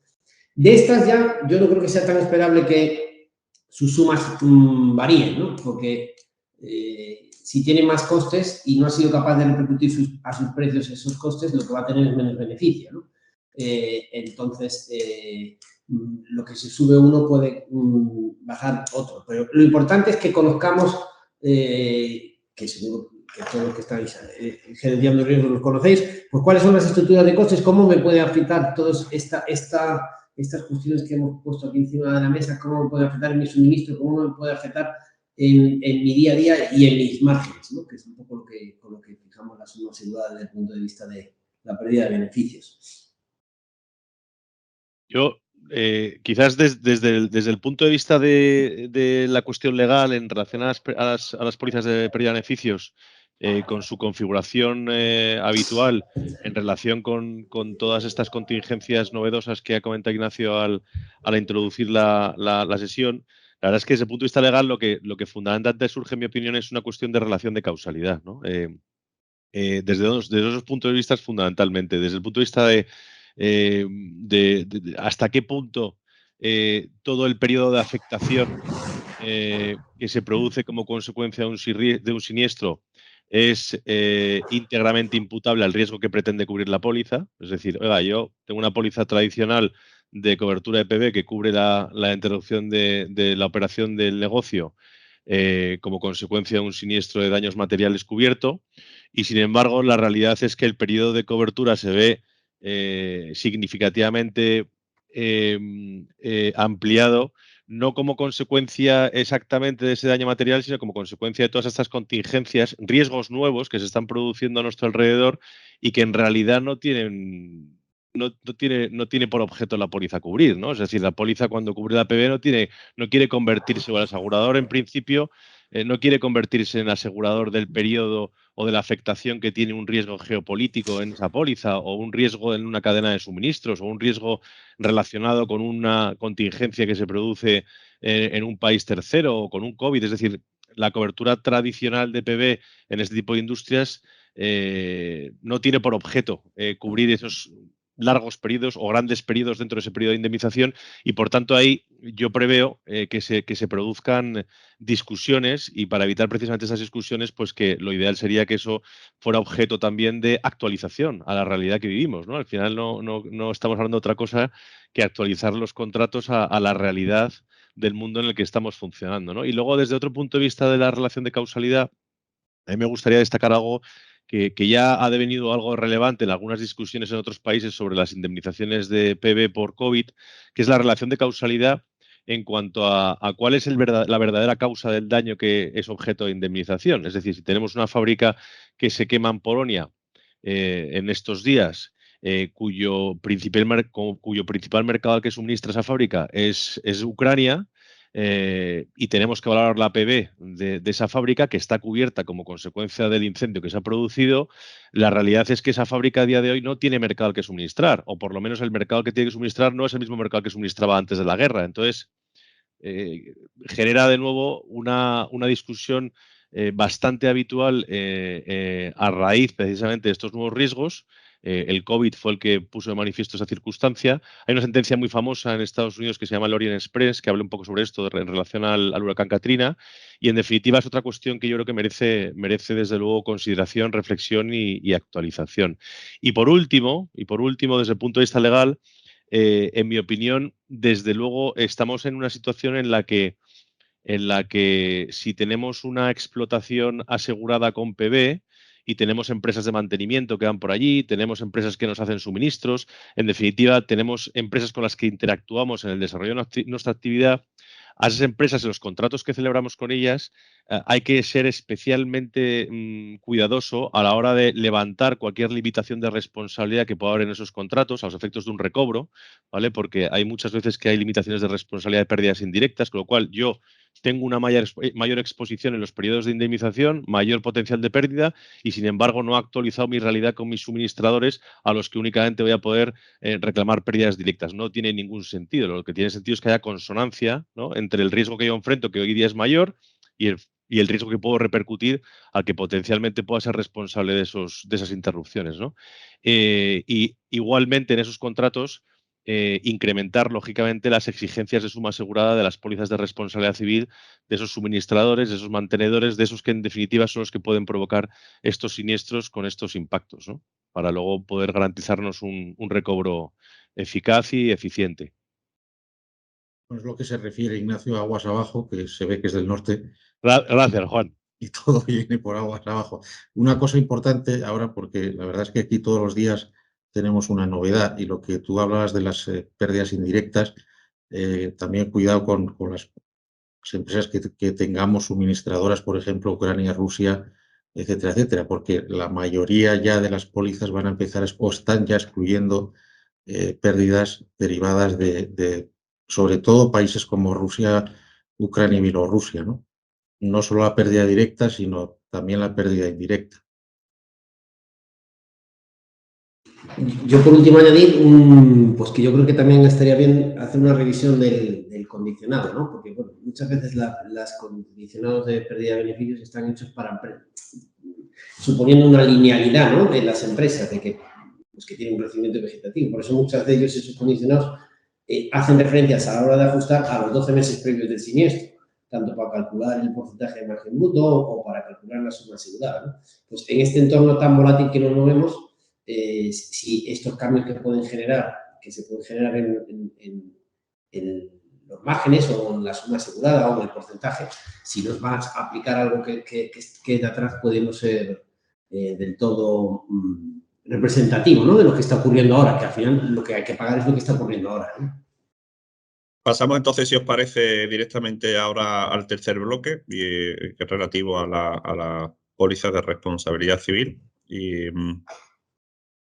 De estas ya yo no creo que sea tan esperable que sus sumas varíen, ¿no? Porque si tienen más costes y no ha sido capaz de repercutir a sus precios esos costes, lo que va a tener es menos beneficio, ¿no? Entonces, lo que se sube uno puede bajar otro. Pero lo importante es que conozcamos, que seguro que todos los que estáis gerenciando riesgos los conocéis, pues cuáles son las estructuras de costes, cómo me puede afectar todas estas cuestiones que hemos puesto aquí encima de la mesa, cómo me puede afectar en mi suministro, cómo me puede afectar en mi día a día y en mis márgenes, ¿no? Que es un poco con lo que fijamos la suma asegurada desde el punto de vista de la pérdida de beneficios. Yo, quizás desde el punto de vista de la cuestión legal en relación a las pólizas de pérdida de beneficios, con su configuración habitual en relación con todas estas contingencias novedosas que ha comentado Ignacio al introducir la sesión, la verdad es que desde el punto de vista legal lo que fundamentalmente surge, en mi opinión, es una cuestión de relación de causalidad, ¿no? Desde dos puntos de vista fundamentalmente. Desde el punto de vista de hasta qué punto todo el periodo de afectación que se produce como consecuencia de un siniestro es íntegramente imputable al riesgo que pretende cubrir la póliza. Es decir, oiga, yo tengo una póliza tradicional de cobertura de PB que cubre la interrupción de la operación del negocio como consecuencia de un siniestro de daños materiales cubierto, y sin embargo la realidad es que el periodo de cobertura se ve significativamente ampliado, no como consecuencia exactamente de ese daño material, sino como consecuencia de todas estas contingencias, riesgos nuevos que se están produciendo a nuestro alrededor y que en realidad no tiene por objeto la póliza cubrir, ¿no? Es decir, la póliza cuando cubre la PB no quiere convertirse, o el asegurador en principio no quiere convertirse en asegurador del periodo o de la afectación que tiene un riesgo geopolítico en esa póliza, o un riesgo en una cadena de suministros, o un riesgo relacionado con una contingencia que se produce en un país tercero, o con un COVID. Es decir, la cobertura tradicional de PB en este tipo de industrias no tiene por objeto cubrir largos periodos o grandes periodos dentro de ese periodo de indemnización y, por tanto, ahí yo preveo que se produzcan discusiones y para evitar precisamente esas discusiones, pues que lo ideal sería que eso fuera objeto también de actualización a la realidad que vivimos, ¿no? Al final no estamos hablando de otra cosa que actualizar los contratos a la realidad del mundo en el que estamos funcionando, ¿no? Y luego, desde otro punto de vista de la relación de causalidad, a mí me gustaría destacar algo que ya ha devenido algo relevante en algunas discusiones en otros países sobre las indemnizaciones de PB por COVID, que es la relación de causalidad en cuanto a cuál es la verdadera causa del daño que es objeto de indemnización. Es decir, si tenemos una fábrica que se quema en Polonia en estos días, cuyo principal mercado al que suministra esa fábrica es Ucrania, y tenemos que valorar la PB de esa fábrica que está cubierta como consecuencia del incendio que se ha producido, la realidad es que esa fábrica a día de hoy no tiene mercado al que suministrar, o por lo menos el mercado que tiene que suministrar no es el mismo mercado que suministraba antes de la guerra. Entonces, genera de nuevo una discusión bastante habitual a raíz precisamente de estos nuevos riesgos. El COVID fue el que puso de manifiesto esa circunstancia. Hay una sentencia muy famosa en Estados Unidos que se llama el Orient Express, que habla un poco sobre esto en relación al huracán Katrina, y en definitiva es otra cuestión que yo creo que merece desde luego consideración, reflexión y actualización. Y por último, desde el punto de vista legal, en mi opinión, desde luego estamos en una situación en la que si tenemos una explotación asegurada con PB y tenemos empresas de mantenimiento que van por allí, tenemos empresas que nos hacen suministros, en definitiva, tenemos empresas con las que interactuamos en el desarrollo de nuestra actividad, a esas empresas, en los contratos que celebramos con ellas, hay que ser especialmente cuidadoso a la hora de levantar cualquier limitación de responsabilidad que pueda haber en esos contratos a los efectos de un recobro, ¿vale? Porque hay muchas veces que hay limitaciones de responsabilidad de pérdidas indirectas, con lo cual yo tengo una mayor exposición en los periodos de indemnización, mayor potencial de pérdida y, sin embargo, no he actualizado mi realidad con mis suministradores a los que únicamente voy a poder reclamar pérdidas directas. No tiene ningún sentido. Lo que tiene sentido es que haya consonancia, ¿no?, entre el riesgo que yo enfrento, que hoy día es mayor, y el riesgo que puedo repercutir al que potencialmente pueda ser responsable de esas interrupciones, ¿no? Y igualmente en esos contratos incrementar, lógicamente, las exigencias de suma asegurada de las pólizas de responsabilidad civil de esos suministradores, de esos mantenedores, de esos que en definitiva son los que pueden provocar estos siniestros con estos impactos, ¿no?, para luego poder garantizarnos un recobro eficaz y eficiente. Es lo que se refiere, Ignacio, a aguas abajo, que se ve que es del norte. Gracias, Juan. Y todo viene por aguas abajo. Una cosa importante ahora, porque la verdad es que aquí todos los días tenemos una novedad, y lo que tú hablabas de las pérdidas indirectas, también cuidado con las empresas que tengamos suministradoras, por ejemplo, Ucrania, Rusia, etcétera, etcétera, porque la mayoría ya de las pólizas van a empezar o están ya excluyendo pérdidas derivadas de sobre todo países como Rusia, Ucrania y Bielorrusia, ¿no? No solo la pérdida directa, sino también la pérdida indirecta. Yo, por último, añadir pues que yo creo que también estaría bien hacer una revisión del condicionado, ¿no? Porque, bueno, muchas veces las condicionados de pérdida de beneficios están hechos suponiendo una linealidad, ¿no?, de las empresas, de que tienen un crecimiento vegetativo. Por eso muchos de ellos, esos condicionados, hacen referencias a la hora de ajustar a los 12 meses previos del siniestro, tanto para calcular el porcentaje de margen bruto o para calcular la suma asegurada, ¿no? Pues en este entorno tan volátil que nos movemos, si estos cambios que se pueden generar en los márgenes o en la suma asegurada o en el porcentaje, si nos van a aplicar algo que de atrás puede no ser del todo representativo, ¿no?, de lo que está ocurriendo ahora, que al final lo que hay que pagar es lo que está ocurriendo ahora, ¿no? Pasamos entonces, si os parece, directamente ahora al tercer bloque, que es relativo a la póliza de responsabilidad civil. Y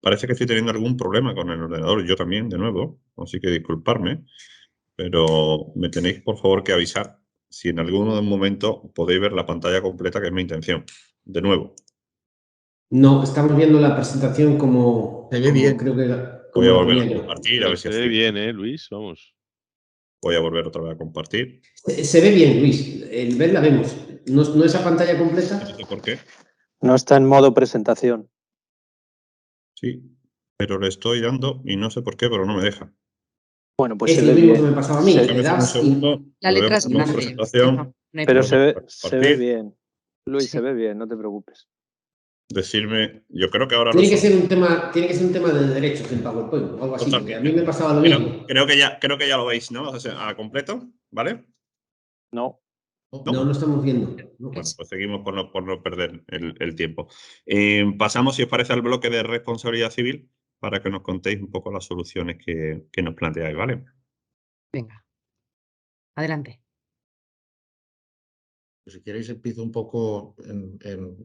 parece que estoy teniendo algún problema con el ordenador, yo también, de nuevo, así que disculparme, pero me tenéis, por favor, que avisar si en algún momento podéis ver la pantalla completa, que es mi intención. De nuevo. No, estamos viendo la presentación como... Se ve bien. Creo que Voy a volver a compartir, a ver si se ve bien, Luis, vamos. Voy a volver otra vez a compartir. Se ve bien, Luis. El ver la vemos. ¿No esa pantalla completa? No sé por qué. No está en modo presentación. Sí. Pero le estoy dando y no sé por qué, pero no me deja. Bueno, pues Es se lo ve mismo que bien. me pasaba a mí. Se- Le Dame un das y segundo. La lo voy a letra es poner en grande. presentación. No hay Pero problema. se ve Compartir. bien. Luis, Sí. se ve bien, no te preocupes. Decirme, yo creo que ahora lo tiene que son. ser un tema de derechos en PowerPoint o algo así. Totalmente. A mí me pasaba lo Creo, mismo. creo que ya lo veis, ¿no? O sea, a completo, ¿vale? No. No estamos viendo. ¿no? Bueno, pues seguimos por no perder el tiempo. Pasamos, si os parece, al bloque de responsabilidad civil para que nos contéis un poco las soluciones que nos planteáis, ¿vale? Venga. Adelante. Si queréis empiezo un poco,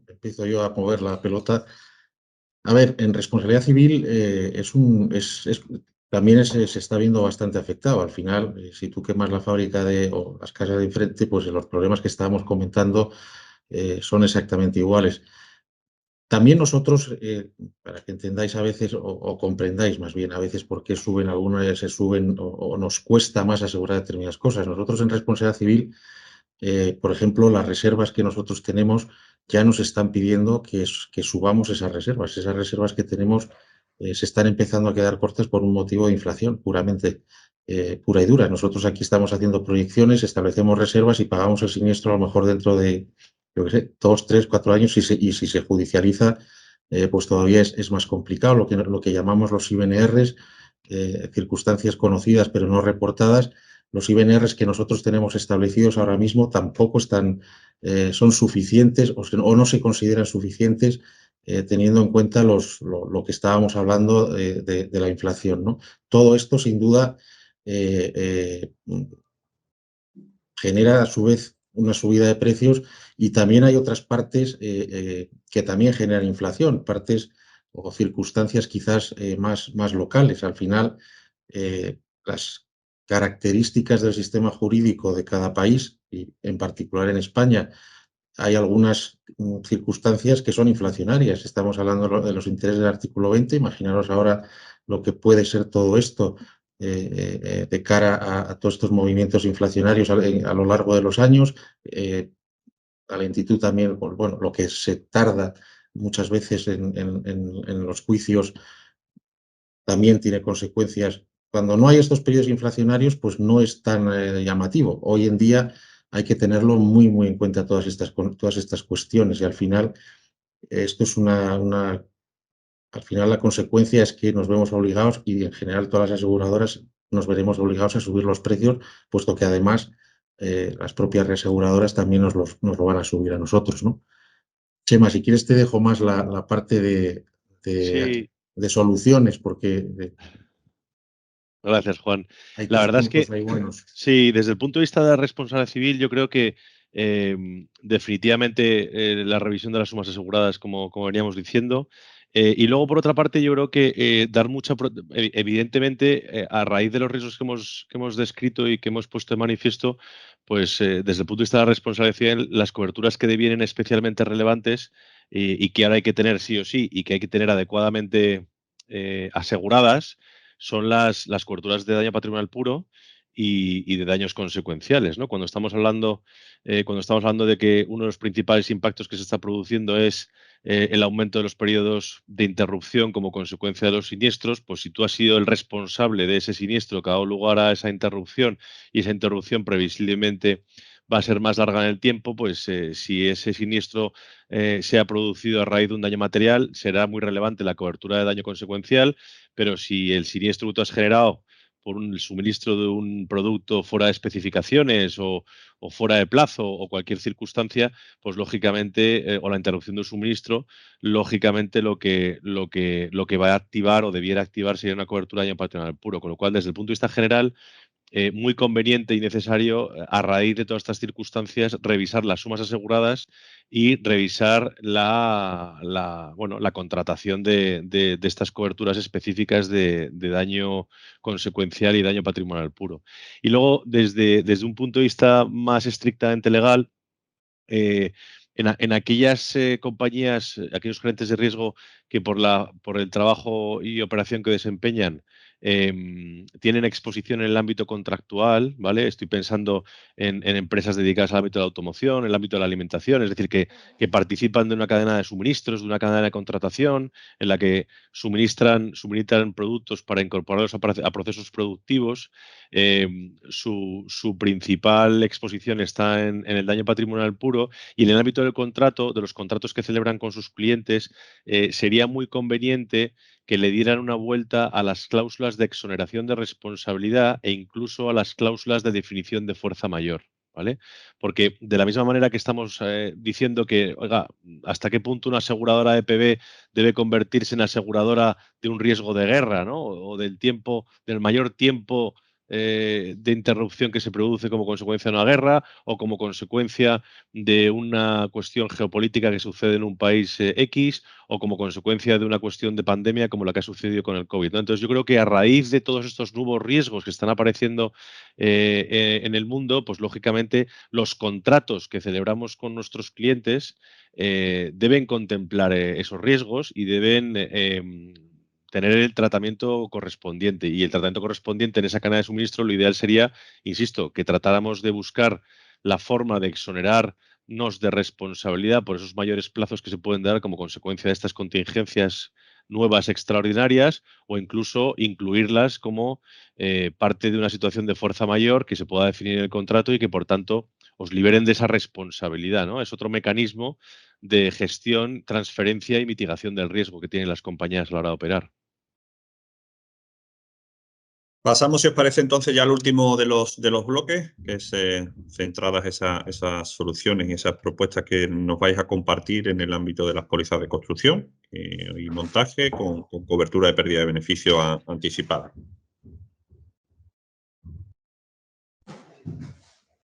empiezo yo a mover la pelota. A ver, en responsabilidad civil también se está viendo bastante afectado. Al final, si tú quemas la fábrica o las casas de enfrente, pues los problemas que estábamos comentando son exactamente iguales. También nosotros, para que entendáis a veces o comprendáis más bien a veces por qué suben algunas, se suben o nos cuesta más asegurar determinadas cosas. Nosotros en responsabilidad civil, por ejemplo, las reservas que nosotros tenemos ya nos están pidiendo que subamos esas reservas. Esas reservas que tenemos se están empezando a quedar cortas por un motivo de inflación puramente pura y dura. Nosotros aquí estamos haciendo proyecciones, establecemos reservas y pagamos el siniestro a lo mejor dentro de, yo qué sé, 2, 3, 4 años y si se judicializa, pues todavía es más complicado. Lo que llamamos los IBNRs, circunstancias conocidas pero no reportadas. Los IBNRs que nosotros tenemos establecidos ahora mismo tampoco son suficientes o no se consideran suficientes teniendo en cuenta lo que estábamos hablando de la inflación, ¿no? Todo esto, sin duda, genera a su vez una subida de precios y también hay otras partes que también generan inflación, partes o circunstancias quizás más locales. Al final, las características del sistema jurídico de cada país, y en particular en España, hay algunas circunstancias que son inflacionarias. Estamos hablando de los intereses del artículo 20. Imaginaros ahora lo que puede ser todo esto de cara a todos estos movimientos inflacionarios a lo largo de los años. La lentitud también, pues, bueno, lo que se tarda muchas veces en los juicios también tiene consecuencias. Cuando no hay estos periodos inflacionarios, pues no es tan llamativo. Hoy en día hay que tenerlo muy, muy en cuenta todas estas cuestiones y al final esto es al final la consecuencia es que nos vemos obligados y en general todas las aseguradoras nos veremos obligados a subir los precios, puesto que además las propias reaseguradoras también nos lo van a subir a nosotros, ¿no? Chema, si quieres te dejo más la parte Sí, de soluciones, porque gracias, Juan. hay La tres verdad es puntos que ahí buenos. sí, desde el punto de vista de la responsabilidad civil, yo creo que definitivamente la revisión de las sumas aseguradas, como veníamos diciendo, y luego, por otra parte, yo creo que dar evidentemente, a raíz de los riesgos que hemos descrito y que hemos puesto de manifiesto, pues desde el punto de vista de la responsabilidad civil, las coberturas que devienen especialmente relevantes y que ahora hay que tener sí o sí y que hay que tener adecuadamente aseguradas son las coberturas de daño patrimonial puro y de daños consecuenciales, ¿no? Cuando estamos hablando de que uno de los principales impactos que se está produciendo es el aumento de los periodos de interrupción como consecuencia de los siniestros, pues si tú has sido el responsable de ese siniestro que ha dado lugar a esa interrupción y esa interrupción previsiblemente va a ser más larga en el tiempo, pues si ese siniestro se ha producido a raíz de un daño material, será muy relevante la cobertura de daño consecuencial, pero si el siniestro que tú has generado por el suministro de un producto fuera de especificaciones o fuera de plazo o cualquier circunstancia, pues lógicamente, o la interrupción del suministro, lógicamente lo que va a activar o debiera activar sería una cobertura de daño patrimonial puro. Con lo cual, desde el punto de vista general, muy conveniente y necesario, a raíz de todas estas circunstancias, revisar las sumas aseguradas y revisar la contratación de estas coberturas específicas de daño consecuencial y daño patrimonial puro. Y luego, desde un punto de vista más estrictamente legal, en aquellas compañías, aquellos gerentes de riesgo que por el trabajo y operación que desempeñan tienen exposición en el ámbito contractual, ¿vale? Estoy pensando en empresas dedicadas al ámbito de la automoción, en el ámbito de la alimentación, es decir, que participan de una cadena de suministros, de una cadena de contratación, en la que suministran productos para incorporarlos a procesos productivos. Su principal exposición está en el daño patrimonial puro, y en el ámbito del contrato, de los contratos que celebran con sus clientes, sería muy conveniente que le dieran una vuelta a las cláusulas de exoneración de responsabilidad e incluso a las cláusulas de definición de fuerza mayor, ¿vale? Porque de la misma manera que estamos diciendo que, oiga, ¿hasta qué punto una aseguradora de EPB debe convertirse en aseguradora de un riesgo de guerra, ¿no? O del mayor tiempo de interrupción que se produce como consecuencia de una guerra o como consecuencia de una cuestión geopolítica que sucede en un país X, o como consecuencia de una cuestión de pandemia como la que ha sucedido con el COVID, ¿no? Entonces, yo creo que a raíz de todos estos nuevos riesgos que están apareciendo en el mundo, pues lógicamente los contratos que celebramos con nuestros clientes deben contemplar esos riesgos y deben tener el tratamiento correspondiente. Y el tratamiento correspondiente en esa cadena de suministro, lo ideal sería, insisto, que tratáramos de buscar la forma de exonerarnos de responsabilidad por esos mayores plazos que se pueden dar como consecuencia de estas contingencias nuevas extraordinarias, o incluso incluirlas como parte de una situación de fuerza mayor que se pueda definir en el contrato y que, por tanto, os liberen de esa responsabilidad, ¿no? Es otro mecanismo de gestión, transferencia y mitigación del riesgo que tienen las compañías a la hora de operar. Pasamos, si os parece, entonces ya al último de los bloques, que es centradas esas soluciones y esas propuestas que nos vais a compartir en el ámbito de las pólizas de construcción y montaje con cobertura de pérdida de beneficio anticipada.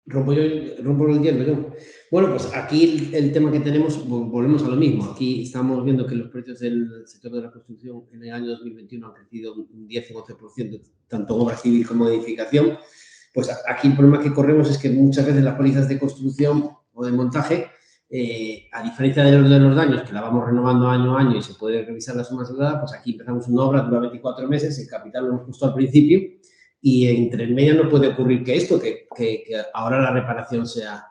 Rompo el hielo yo. Bueno, pues aquí el tema que tenemos, volvemos a lo mismo. Aquí estamos viendo que los precios del sector de la construcción en el año 2021 han crecido un 10 o 12%, tanto en obra civil como en edificación. Pues aquí el problema que corremos es que muchas veces las pólizas de construcción o de montaje, a diferencia de los daños, que la vamos renovando año a año y se puede revisar la suma asegurada, pues aquí empezamos una obra, dura 24 meses, el capital lo hemos puesto al principio, y entre el medio no puede ocurrir que ahora la reparación sea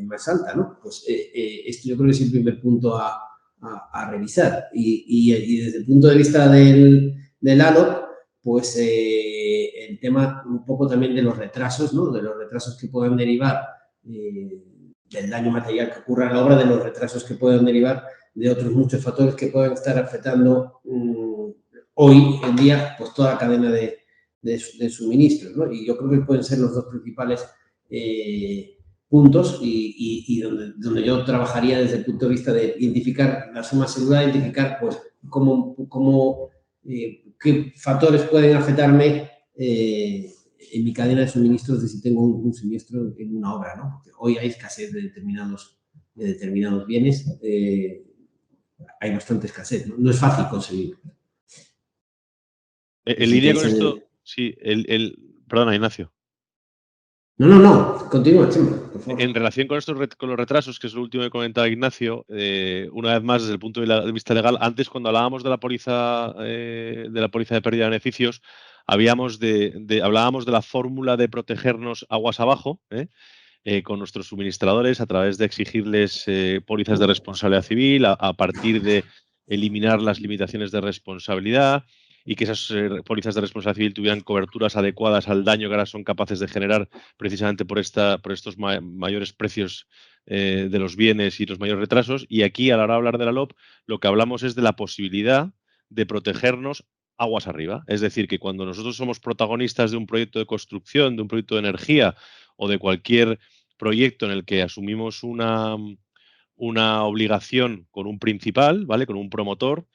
más alta, ¿no? Pues esto yo creo que es el primer punto a revisar. Y desde el punto de vista del ALOP, pues el tema un poco también de los retrasos, ¿no? De los retrasos que puedan derivar del daño material que ocurra en la obra, de los retrasos que puedan derivar de otros muchos factores que pueden estar afectando hoy en día pues toda la cadena de suministros, ¿no? Y yo creo que pueden ser los dos principales puntos y donde yo trabajaría desde el punto de vista de identificar la suma asegurada, identificar pues qué factores pueden afectarme en mi cadena de suministros de si tengo un siniestro en una obra, ¿no? Porque hoy hay escasez de determinados bienes, hay bastante escasez, ¿no? No es fácil conseguir. En línea con esto, sí, perdona, Ignacio. No, continúa, Chema, por favor. En relación con los retrasos, que es lo último que comentaba Ignacio, una vez más, desde el punto de vista legal, antes cuando hablábamos de la póliza de pérdida de beneficios, hablábamos de la fórmula de protegernos aguas abajo, con nuestros suministradores a través de exigirles pólizas de responsabilidad civil a partir de eliminar las limitaciones de responsabilidad, y que esas pólizas de responsabilidad civil tuvieran coberturas adecuadas al daño que ahora son capaces de generar precisamente por estos mayores precios de los bienes y los mayores retrasos. Y aquí, a la hora de hablar de la LOP, lo que hablamos es de la posibilidad de protegernos aguas arriba. Es decir, que cuando nosotros somos protagonistas de un proyecto de construcción, de un proyecto de energía o de cualquier proyecto en el que asumimos una obligación con un principal, ¿vale? Con un promotor,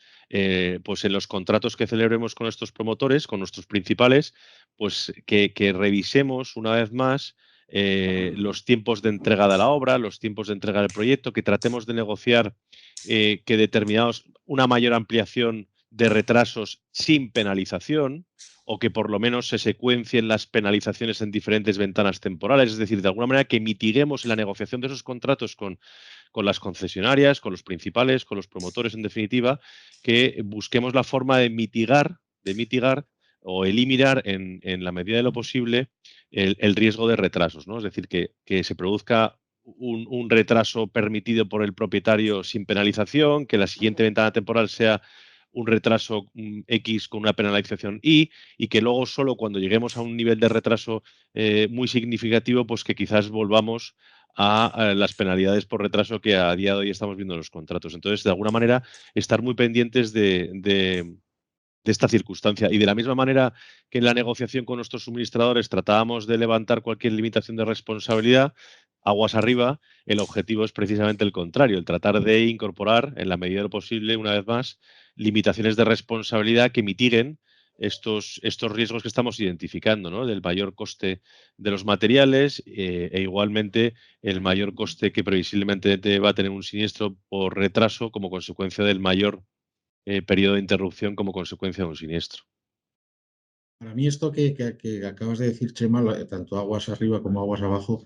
pues en los contratos que celebremos con estos promotores, con nuestros principales, pues que revisemos una vez más los tiempos de entrega de la obra, los tiempos de entrega del proyecto, que tratemos de negociar una mayor ampliación de retrasos sin penalización, o que por lo menos se secuencien las penalizaciones en diferentes ventanas temporales, es decir, de alguna manera que mitiguemos en la negociación de esos contratos con las concesionarias, con los principales, con los promotores, en definitiva, que busquemos la forma de mitigar o eliminar en la medida de lo posible el riesgo de retrasos, ¿no? Es decir, que se produzca un retraso permitido por el propietario sin penalización, que la siguiente ventana temporal sea un retraso X con una penalización Y, y que luego solo cuando lleguemos a un nivel de retraso muy significativo, pues que quizás volvamos a las penalidades por retraso que a día de hoy estamos viendo en los contratos. Entonces, de alguna manera, estar muy pendientes de esta circunstancia. Y de la misma manera que en la negociación con nuestros suministradores tratábamos de levantar cualquier limitación de responsabilidad, aguas arriba, el objetivo es precisamente el contrario, el tratar de incorporar, en la medida de lo posible, una vez más, limitaciones de responsabilidad que mitiguen estos riesgos que estamos identificando, ¿no? Del mayor coste de los materiales e igualmente el mayor coste que previsiblemente va a tener un siniestro por retraso como consecuencia del mayor periodo de interrupción como consecuencia de un siniestro. Para mí esto que acabas de decir, Chema, tanto aguas arriba como aguas abajo,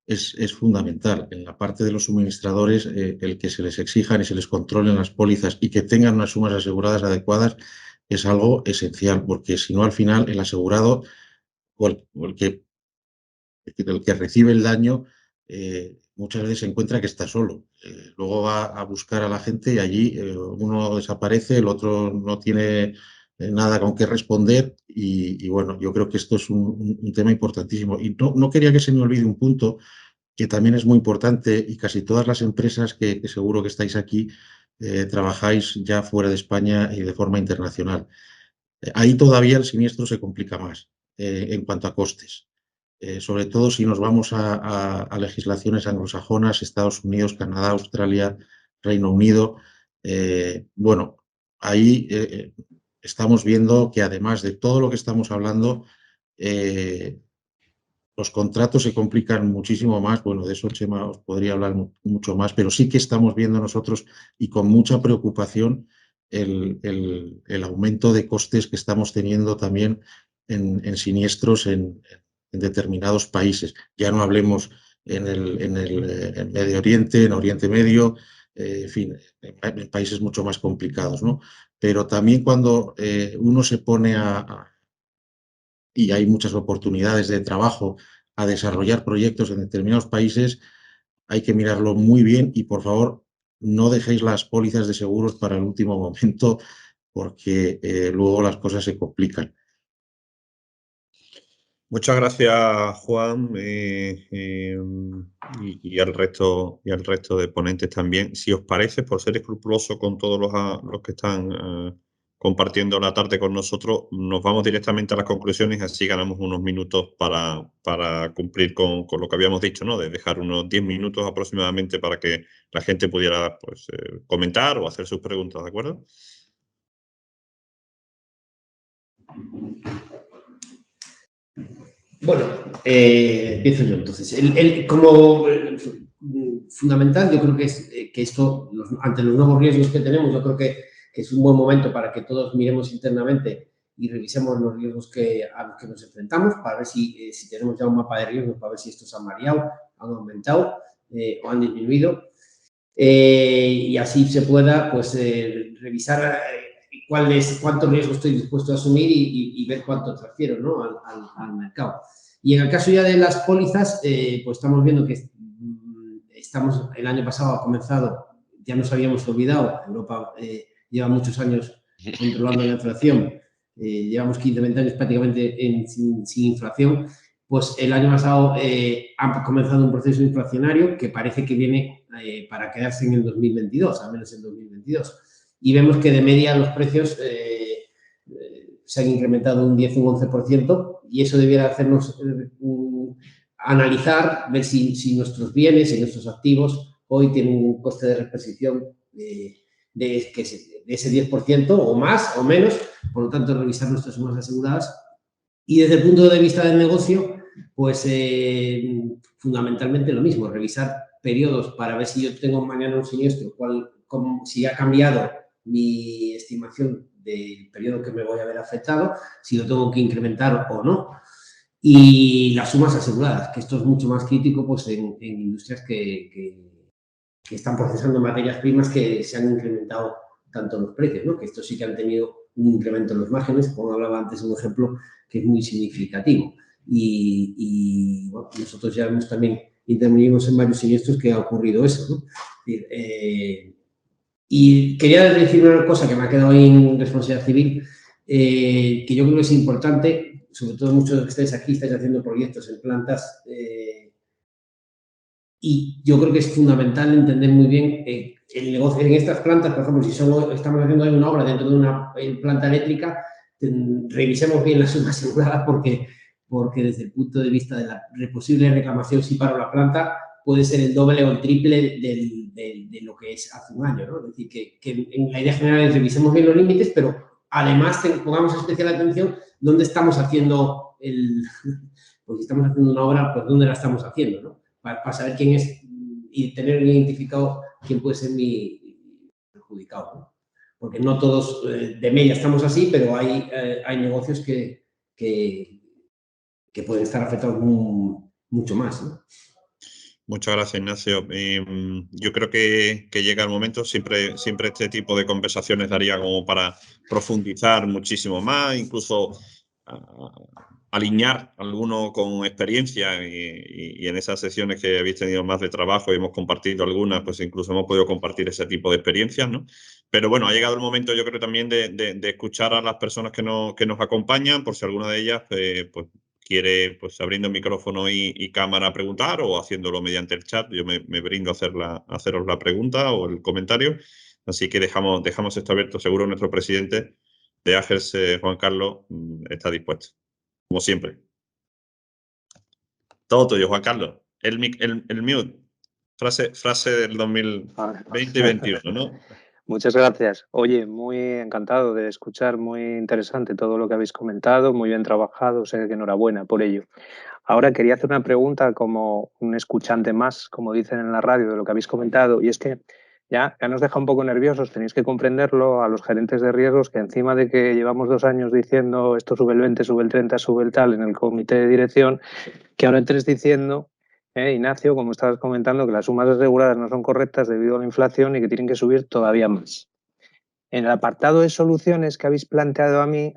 es fundamental. En la parte de los suministradores, el que se les exijan y se les controlen las pólizas y que tengan unas sumas aseguradas adecuadas es algo esencial, porque si no, al final, el asegurado o el que recibe el daño muchas veces se encuentra que está solo. Luego va a buscar a la gente y allí uno desaparece, el otro no tiene nada con qué responder y bueno, yo creo que esto es un tema importantísimo. Y no quería que se me olvide un punto que también es muy importante y casi todas las empresas que seguro que estáis aquí trabajáis ya fuera de España y de forma internacional. Ahí todavía el siniestro se complica más en cuanto a costes. Sobre todo si nos vamos a legislaciones anglosajonas, Estados Unidos, Canadá, Australia, Reino Unido. Bueno, ahí estamos viendo que además de todo lo que estamos hablando, los contratos se complican muchísimo más. Bueno, de eso Chema os podría hablar mucho más, pero sí que estamos viendo nosotros y con mucha preocupación el aumento de costes que estamos teniendo también en siniestros en determinados países. Ya no hablemos en Medio Oriente, en Oriente Medio, en fin, en países mucho más complicados, ¿no? Pero también cuando uno se pone y hay muchas oportunidades de trabajo a desarrollar proyectos en determinados países, hay que mirarlo muy bien y, por favor, no dejéis las pólizas de seguros para el último momento porque luego las cosas se complican. Muchas gracias, Juan, y al resto de ponentes también. Si os parece, por ser escrupuloso con todos los que están compartiendo la tarde con nosotros, nos vamos directamente a las conclusiones y así ganamos unos minutos para cumplir con lo que habíamos dicho, ¿no? De dejar unos 10 minutos aproximadamente para que la gente pudiera pues, comentar o hacer sus preguntas, ¿de acuerdo? Bueno, empiezo yo entonces. Como fundamental, yo creo que esto, ante los nuevos riesgos que tenemos, yo creo que es un buen momento para que todos miremos internamente y revisemos los riesgos a los que nos enfrentamos para ver si tenemos ya un mapa de riesgos, para ver si estos han variado, han aumentado o han disminuido. Y así se pueda pues, revisar cuánto riesgo estoy dispuesto a asumir y ver cuánto transfiero, ¿no? al mercado. Y en el caso ya de las pólizas, pues estamos viendo que el año pasado ha comenzado, ya nos habíamos olvidado, Europa lleva muchos años controlando la inflación, llevamos 15-20 años prácticamente sin inflación, pues el año pasado ha comenzado un proceso inflacionario que parece que viene para quedarse en el 2022, al menos en 2022. Y vemos que de media los precios se han incrementado un 10 o un 11% y eso debiera hacernos analizar, ver si nuestros bienes y nuestros activos hoy tienen un coste de reposición de ese 10% o más o menos, por lo tanto revisar nuestras sumas aseguradas. Y desde el punto de vista del negocio, pues fundamentalmente lo mismo, revisar periodos para ver si yo tengo mañana un siniestro, si ha cambiado mi estimación del periodo que me voy a ver afectado, si lo tengo que incrementar o no. Y las sumas aseguradas, que esto es mucho más crítico pues, en industrias que están procesando materias primas que se han incrementado tanto los precios, ¿no? Que estos sí que han tenido un incremento en los márgenes, como hablaba antes, un ejemplo que es muy significativo. Y bueno, nosotros ya también intervenimos en varios siniestros que ha ocurrido eso, ¿no? Y quería decir una cosa que me ha quedado ahí en responsabilidad civil, que yo creo que es importante, sobre todo muchos de los que estáis aquí, estáis haciendo proyectos en plantas, y yo creo que es fundamental entender muy bien el negocio en estas plantas. Por ejemplo, si estamos haciendo una obra dentro de una planta eléctrica, revisemos bien la suma asegurada porque desde el punto de vista de la posible reclamación, si paro la planta, puede ser el doble o el triple de lo que es hace un año, ¿no? Es decir, que en la idea general es revisemos bien los límites, pero además pongamos especial atención dónde estamos haciendo pues si estamos haciendo una obra, pues dónde la estamos haciendo, ¿no? Para saber quién es y tener identificado quién puede ser mi perjudicado, ¿no? Porque no todos de media estamos así, pero hay negocios que pueden estar afectados mucho más, ¿no? Muchas gracias, Ignacio. Yo creo que llega el momento, siempre este tipo de conversaciones daría como para profundizar muchísimo más, incluso alinear alguno con experiencia y en esas sesiones que habéis tenido más de trabajo y hemos compartido algunas, pues incluso hemos podido compartir ese tipo de experiencias, ¿no? Pero bueno, ha llegado el momento, yo creo, también de escuchar a las personas que nos acompañan, por si alguna de ellas pues quiere, pues abriendo micrófono y cámara, preguntar, o haciéndolo mediante el chat. Yo me brindo a haceros la pregunta o el comentario. Así que dejamos esto abierto. Seguro nuestro presidente de AGERS, Juan Carlos, está dispuesto, como siempre. Todo tuyo, Juan Carlos. El mute. Frase del 2020 y 2021, ¿no? Muchas gracias. Oye, muy encantado de escuchar, muy interesante todo lo que habéis comentado, muy bien trabajado, o sea que enhorabuena por ello. Ahora quería hacer una pregunta como un escuchante más, como dicen en la radio, de lo que habéis comentado, y es que ya nos deja un poco nerviosos, tenéis que comprenderlo a los gerentes de riesgos, que encima de que llevamos 2 años diciendo esto sube el 20, sube el 30, sube el tal en el comité de dirección, que ahora entres diciendo, Ignacio, como estabas comentando, que las sumas aseguradas no son correctas debido a la inflación y que tienen que subir todavía más. En el apartado de soluciones que habéis planteado a mí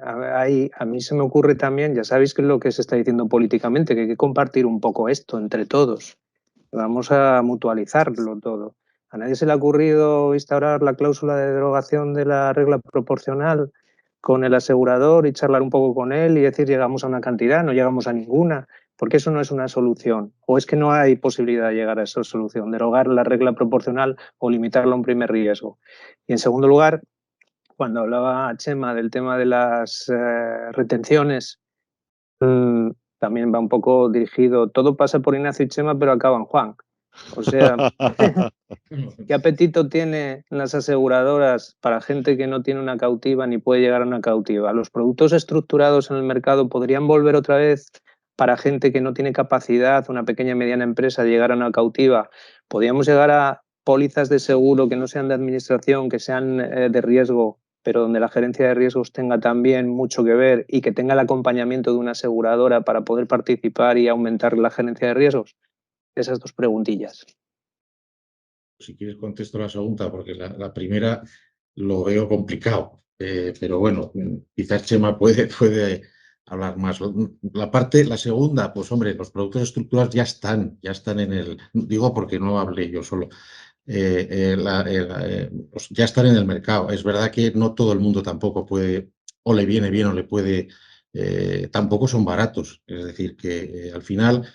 se me ocurre también, ya sabéis que es lo que se está diciendo políticamente, que hay que compartir un poco esto entre todos. Vamos a mutualizarlo todo. ¿A nadie se le ha ocurrido instaurar la cláusula de derogación de la regla proporcional con el asegurador y charlar un poco con él y decir llegamos a una cantidad, no llegamos a ninguna? Porque eso no es una solución. ¿O es que no hay posibilidad de llegar a esa solución, derogar la regla proporcional o limitarla a un primer riesgo? Y en segundo lugar, cuando hablaba Chema del tema de las retenciones, también va un poco dirigido, todo pasa por Ignacio y Chema, pero acaba en Juan. O sea, ¿qué apetito tienen las aseguradoras para gente que no tiene una cautiva ni puede llegar a una cautiva? ¿Los productos estructurados en el mercado podrían volver otra vez para gente que no tiene capacidad, una pequeña y mediana empresa, de llegar a una cautiva? ¿Podríamos llegar a pólizas de seguro que no sean de administración, que sean de riesgo, pero donde la gerencia de riesgos tenga también mucho que ver y que tenga el acompañamiento de una aseguradora para poder participar y aumentar la gerencia de riesgos? Esas 2 preguntillas. Si quieres contesto la segunda, porque la primera lo veo complicado, pero bueno, quizás Chema puede hablar más. La segunda, pues hombre, los productos estructurados ya están en el, digo porque no hablé yo solo, pues ya están en el mercado. Es verdad que no todo el mundo tampoco puede, o le viene bien o le puede, tampoco son baratos. Es decir, que al final,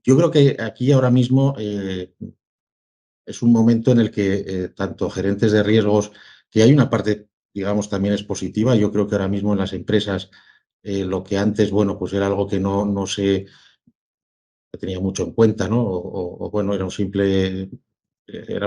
yo creo que aquí ahora mismo es un momento en el que tanto gerentes de riesgos, que hay una parte, digamos, también es positiva. Yo creo que ahora mismo en las empresas lo que antes, bueno, pues era algo que no se tenía mucho en cuenta, ¿no? O bueno, eran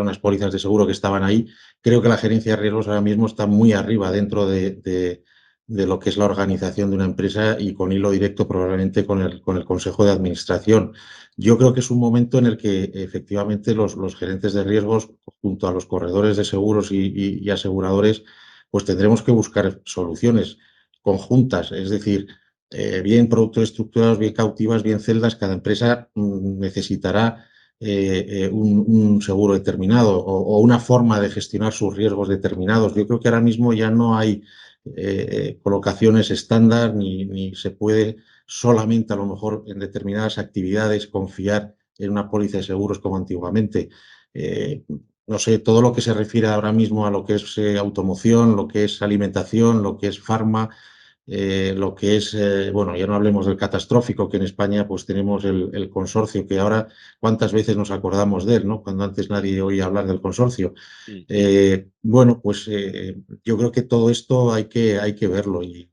unas pólizas de seguro que estaban ahí. Creo que la gerencia de riesgos ahora mismo está muy arriba dentro de lo que es la organización de una empresa y con hilo directo probablemente con el consejo de administración. Yo creo que es un momento en el que efectivamente los gerentes de riesgos, junto a los corredores de seguros y aseguradores, pues tendremos que buscar soluciones conjuntas, es decir, bien productos estructurados, bien cautivas, bien celdas. Cada empresa necesitará un seguro determinado o una forma de gestionar sus riesgos determinados. Yo creo que ahora mismo ya no hay colocaciones estándar, ni se puede solamente a lo mejor en determinadas actividades confiar en una póliza de seguros como antiguamente. No sé, todo lo que se refiere ahora mismo a lo que es automoción, lo que es alimentación, lo que es farma, lo que es, bueno, ya no hablemos del catastrófico, que en España pues tenemos el consorcio, que ahora cuántas veces nos acordamos de él, ¿no? Cuando antes nadie oía hablar del consorcio. Bueno, pues yo creo que todo esto hay que verlo y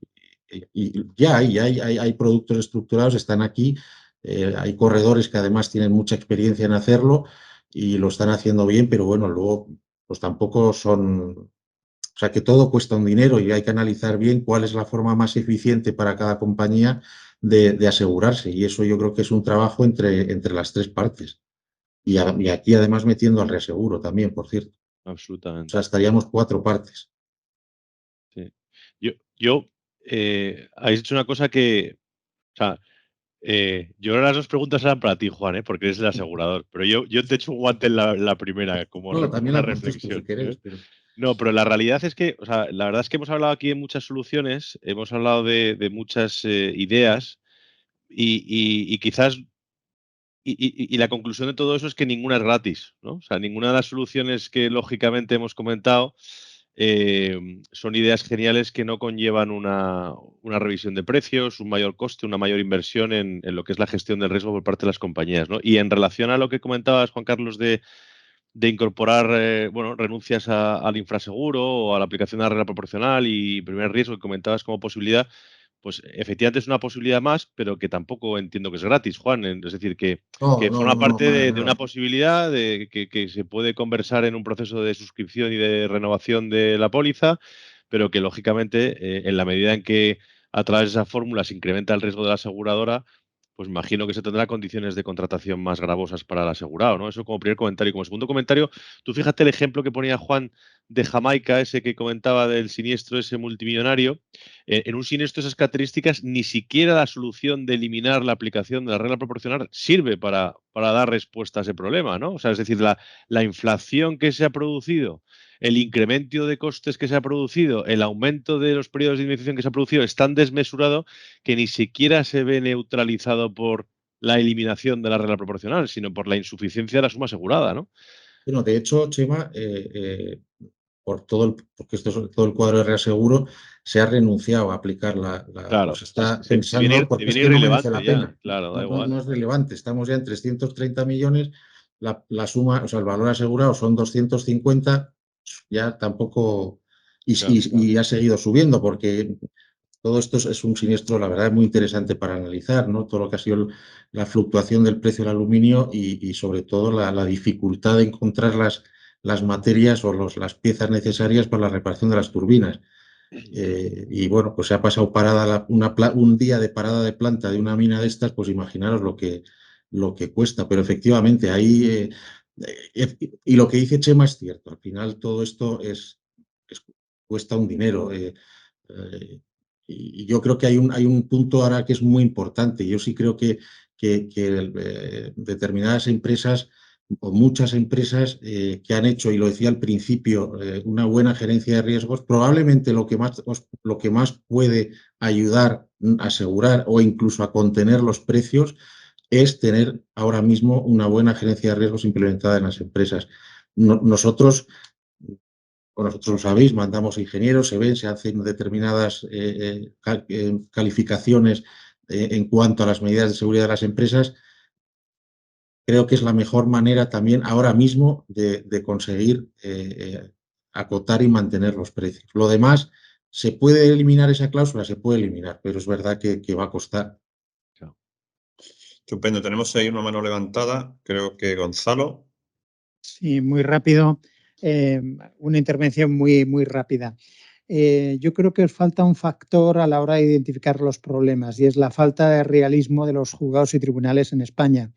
ya hay productos estructurados, están aquí, hay corredores que además tienen mucha experiencia en hacerlo y lo están haciendo bien, pero bueno, luego pues tampoco son... O sea, que todo cuesta un dinero y hay que analizar bien cuál es la forma más eficiente para cada compañía de asegurarse. Y eso yo creo que es un trabajo entre las tres partes. Y aquí además metiendo al reaseguro también, por cierto. O Absolutamente. sea, estaríamos 4 partes. Sí. Habéis dicho una cosa que, o sea, yo ahora las 2 preguntas eran para ti, Juan, porque eres el asegurador, pero yo te echo un guante en la primera como No, también una la contesto si reflexión. queréis, pero... No, pero la realidad es que, o sea, la verdad es que hemos hablado aquí de muchas soluciones, hemos hablado de muchas ideas y quizás y la conclusión de todo eso es que ninguna es gratis, ¿no? O sea, ninguna de las soluciones que lógicamente hemos comentado son ideas geniales que no conllevan una revisión de precios, un mayor coste, una mayor inversión en lo que es la gestión del riesgo por parte de las compañías, ¿no? Y en relación a lo que comentabas, Juan Carlos, de incorporar bueno, renuncias al infraseguro o a la aplicación de la regla proporcional y primer riesgo que comentabas como posibilidad, pues efectivamente es una posibilidad más, pero que tampoco entiendo que es gratis, Juan. Es decir, que forma parte de una posibilidad de que se puede conversar en un proceso de suscripción y de renovación de la póliza, pero que lógicamente en la medida en que a través de esa fórmula se incrementa el riesgo de la aseguradora, pues imagino que se tendrá condiciones de contratación más gravosas para el asegurado, ¿no? Eso como primer comentario. Y como segundo comentario, tú fíjate el ejemplo que ponía Juan de Jamaica, ese que comentaba del siniestro ese multimillonario. En un siniestro de esas características, ni siquiera la solución de eliminar la aplicación de la regla proporcional sirve para dar respuesta a ese problema, ¿no? O sea, es decir, la inflación que se ha producido, el incremento de costes que se ha producido, el aumento de los periodos de indemnización que se ha producido es tan desmesurado que ni siquiera se ve neutralizado por la eliminación de la regla proporcional, sino por la insuficiencia de la suma asegurada, ¿no? Bueno, de hecho, Chema, porque esto es todo el cuadro de reaseguro, se ha renunciado a aplicar Claro, o se está se pensando deviene porque es que no merece la irrelevante ya, pena. claro, da No, igual. no es relevante. Estamos ya en 330 millones, la suma, o sea, el valor asegurado son 250, ya tampoco... Claro. Y ha seguido subiendo porque todo esto es un siniestro, la verdad, muy interesante para analizar, ¿no? Todo lo que ha sido la fluctuación del precio del aluminio y sobre todo la dificultad de encontrar las materias o las piezas necesarias para la reparación de las turbinas. Y bueno, pues se ha pasado parada un día de parada de planta de una mina de estas, pues imaginaros lo que cuesta. Pero efectivamente, ahí, y lo que dice Chema es cierto, al final todo esto cuesta un dinero. Y yo creo que hay un punto ahora que es muy importante. Yo sí creo que determinadas empresas o muchas empresas que han hecho, y lo decía al principio, una buena gerencia de riesgos, probablemente lo que más puede ayudar a asegurar o incluso a contener los precios es tener ahora mismo una buena gerencia de riesgos implementada en las empresas. Nosotros lo sabéis, mandamos ingenieros, se hacen determinadas calificaciones en cuanto a las medidas de seguridad de las empresas. Creo que es la mejor manera también ahora mismo de conseguir acotar y mantener los precios. Lo demás, ¿se puede eliminar esa cláusula? Se puede eliminar, pero es verdad que va a costar. Estupendo. Tenemos ahí una mano levantada. Creo que Gonzalo. Sí, muy rápido. Una intervención muy, muy rápida. Yo creo que os falta un factor a la hora de identificar los problemas y es la falta de realismo de los juzgados y tribunales en España,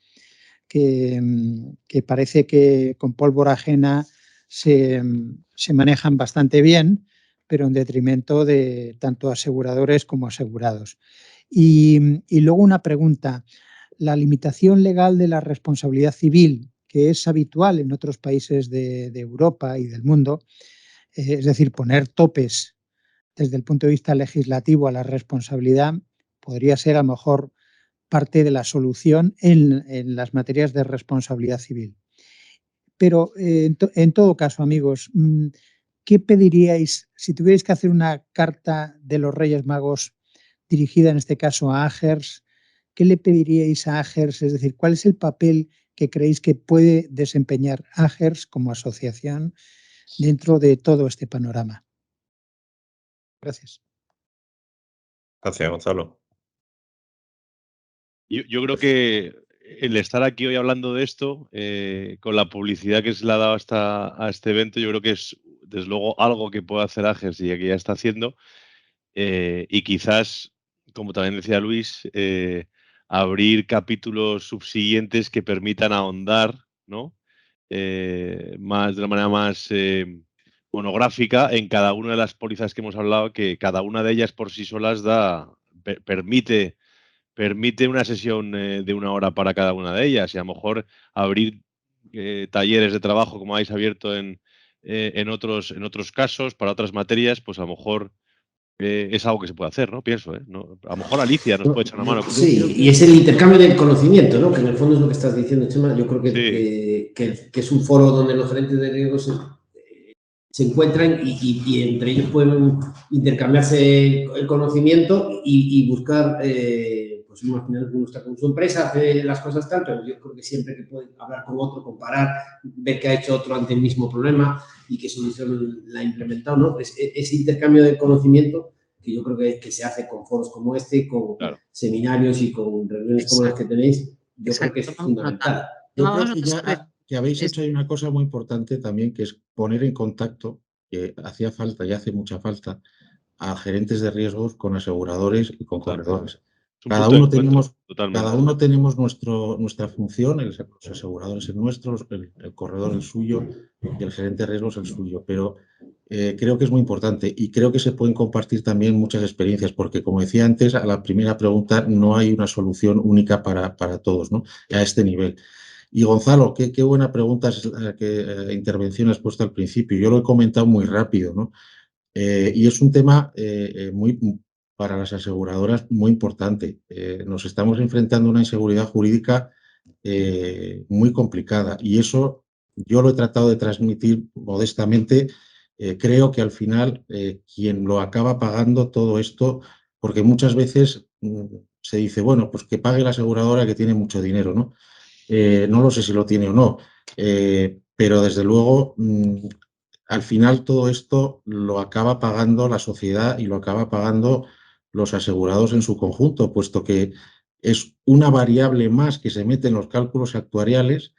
que parece que con pólvora ajena se manejan bastante bien, pero en detrimento de tanto aseguradores como asegurados. Y luego una pregunta. La limitación legal de la responsabilidad civil, que es habitual en otros países de Europa y del mundo, es decir, poner topes desde el punto de vista legislativo a la responsabilidad podría ser a lo mejor parte de la solución en las materias de responsabilidad civil. Pero en todo caso, amigos, ¿qué pediríais si tuvierais que hacer una carta de los Reyes Magos dirigida en este caso a Agers? ¿Qué le pediríais a Agers? Es decir, ¿cuál es el papel que creéis que puede desempeñar Agers como asociación dentro de todo este panorama? Gracias. Gracias, Gonzalo. Yo creo que el estar aquí hoy hablando de esto, con la publicidad que se le ha dado a este evento, yo creo que es, desde luego, algo que puede hacer Agers y que ya está haciendo. Y quizás, como también decía Luis, abrir capítulos subsiguientes que permitan ahondar, ¿no? De una manera más monográfica en cada una de las pólizas que hemos hablado, que cada una de ellas por sí solas permite una sesión de 1 hora para cada una de ellas, y a lo mejor abrir talleres de trabajo como habéis abierto en otros casos, para otras materias, pues a lo mejor es algo que se puede hacer, ¿no? Pienso, ¿eh? No, a lo mejor Alicia nos puede echar una mano. Sí, y es el intercambio del conocimiento, ¿no? Que en el fondo es lo que estás diciendo, Chema. Yo creo que es un foro donde los gerentes de riesgos se encuentran y entre ellos pueden intercambiarse el conocimiento y buscar, pues imaginar que uno está con su empresa, hace las cosas tal, pero yo creo que siempre que puede hablar con otro, comparar, ver qué ha hecho otro ante el mismo problema y qué solución la ha implementado, ¿no? Ese intercambio de conocimiento que yo creo que se hace con foros como este, con seminarios y con reuniones como las que tenéis, yo creo que es fundamental. Yo creo que ya que habéis hecho ahí una cosa muy importante también, que es poner en contacto, que hacía falta y hace mucha falta, a gerentes de riesgos con aseguradores y con corredores. Cada uno tenemos nuestra función, los aseguradores el nuestro, el corredor el suyo y el gerente de riesgos el suyo, pero creo que es muy importante y creo que se pueden compartir también muchas experiencias, porque como decía antes, a la primera pregunta no hay una solución única para todos, ¿no? A este nivel. Y Gonzalo, qué buena pregunta, intervención has puesto al principio. Yo lo he comentado muy rápido, ¿no? Y es un tema para las aseguradoras muy importante. Nos estamos enfrentando a una inseguridad jurídica muy complicada y eso yo lo he tratado de transmitir modestamente. Creo que al final quien lo acaba pagando todo esto, porque muchas veces se dice, bueno, pues que pague la aseguradora que tiene mucho dinero, ¿no? No lo sé si lo tiene o no, pero desde luego al final todo esto lo acaba pagando la sociedad y lo acaba pagando los asegurados en su conjunto, puesto que es una variable más que se mete en los cálculos actuariales.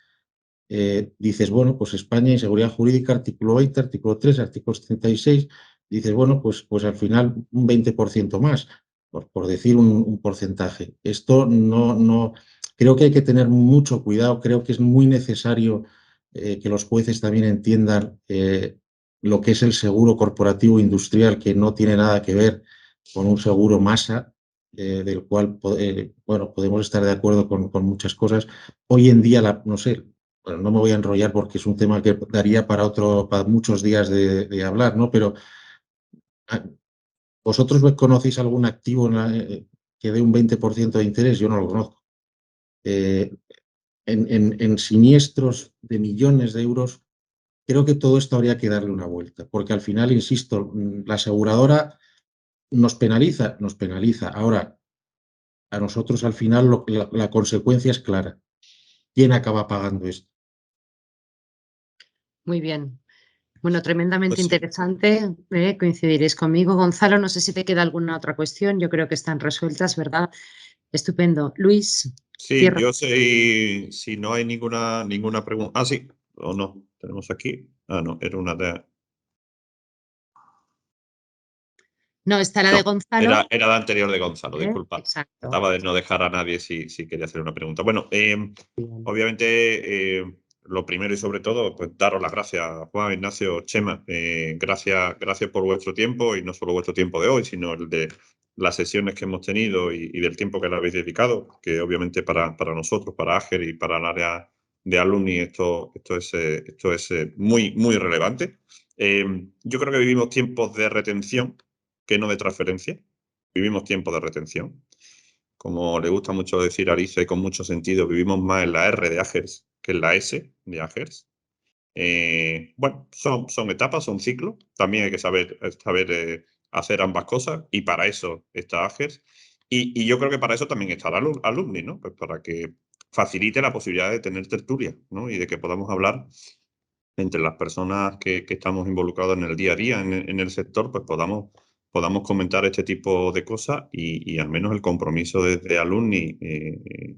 Dices, bueno, pues España, inseguridad jurídica, artículo 20, artículo 3, artículo 76, dices, bueno, pues al final un 20% más, por decir un porcentaje. Esto no, creo que hay que tener mucho cuidado, creo que es muy necesario que los jueces también entiendan lo que es el seguro corporativo industrial, que no tiene nada que ver con un seguro masa, del cual bueno, podemos estar de acuerdo con muchas cosas. Hoy en día, no sé, bueno, no me voy a enrollar porque es un tema que daría para muchos días de hablar, ¿no? Pero ¿vosotros conocéis algún activo que dé un 20% de interés? Yo no lo conozco. En siniestros de millones de euros, creo que todo esto habría que darle una vuelta, porque al final, insisto, la aseguradora nos penaliza. Ahora, a nosotros al final la consecuencia es clara. ¿Quién acaba pagando esto? Muy bien. Bueno, tremendamente interesante. Coincidiréis conmigo. Gonzalo, no sé si te queda alguna otra cuestión. Yo creo que están resueltas, ¿verdad? Estupendo. Luis. Sí, cierra. yo sé si no hay ninguna pregunta. Ah, sí, o no. Tenemos aquí. Ah, no, era una de... No, está la de Gonzalo. Era la anterior de Gonzalo, disculpa. Exacto. Trataba de no dejar a nadie si quería hacer una pregunta. Bueno, obviamente, lo primero y sobre todo, pues daros las gracias, Juan, Ignacio, Chema. Gracias por vuestro tiempo, y no solo vuestro tiempo de hoy, sino el de las sesiones que hemos tenido y del tiempo que le habéis dedicado, que obviamente para nosotros, para Ager y para el área de alumni, esto es muy, muy relevante. Yo creo que vivimos tiempos de retención que no de transferencia. Vivimos tiempo de retención. Como le gusta mucho decir a Alicia y con mucho sentido, vivimos más en la R de Agers que en la S de Agers. Bueno, son etapas, son ciclos. También hay que saber hacer ambas cosas y para eso está Agers. Y yo creo que para eso también está el Alumni, ¿no? Pues para que facilite la posibilidad de tener tertulia, ¿no? Y de que podamos hablar entre las personas que estamos involucrados en el día a día, en el sector, pues podamos comentar este tipo de cosas y al menos el compromiso desde Alumni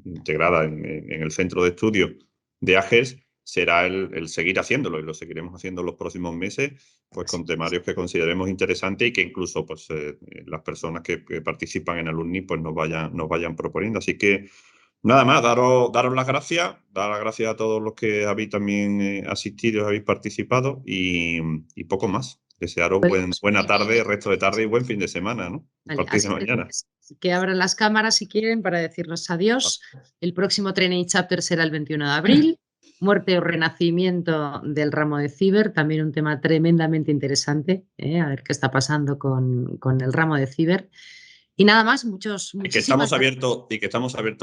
integrada en el centro de estudio de Agers será el seguir haciéndolo, y lo seguiremos haciendo los próximos meses, pues con temarios que consideremos interesantes y que incluso pues las personas que participan en Alumni pues nos vayan proponiendo. Así que nada más, daros las gracias, dar las gracias a todos los que habéis también asistido, habéis participado y poco más. Desearos buena tarde, resto de tarde y buen fin de semana, ¿no? A partir de mañana. Que abran las cámaras si quieren para decirnos adiós. El próximo Training Chapter será el 21 de abril. Muerte o renacimiento del ramo de ciber, también un tema tremendamente interesante. A ver qué está pasando con el ramo de ciber. Y nada más, y que estamos abiertos,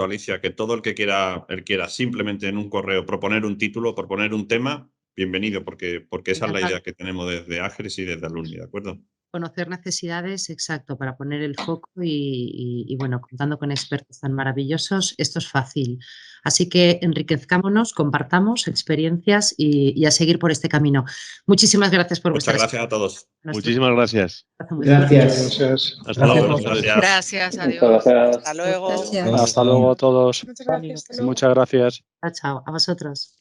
Alicia, que todo el que quiera simplemente en un correo proponer un título, proponer un tema, bienvenido, porque esa es la idea que tenemos desde Agers y desde Alumni, ¿de acuerdo? Conocer necesidades, exacto, para poner el foco y bueno, contando con expertos tan maravillosos, esto es fácil. Así que enriquezcámonos, compartamos experiencias y a seguir por este camino. Muchísimas gracias por vuestra Muchas gracias a todos. Muchísimas gracias. Gracias. Hasta luego. Gracias, adiós. Hasta luego. Gracias. Hasta luego a todos. Muchas gracias. Muchas gracias. Chao, a vosotros.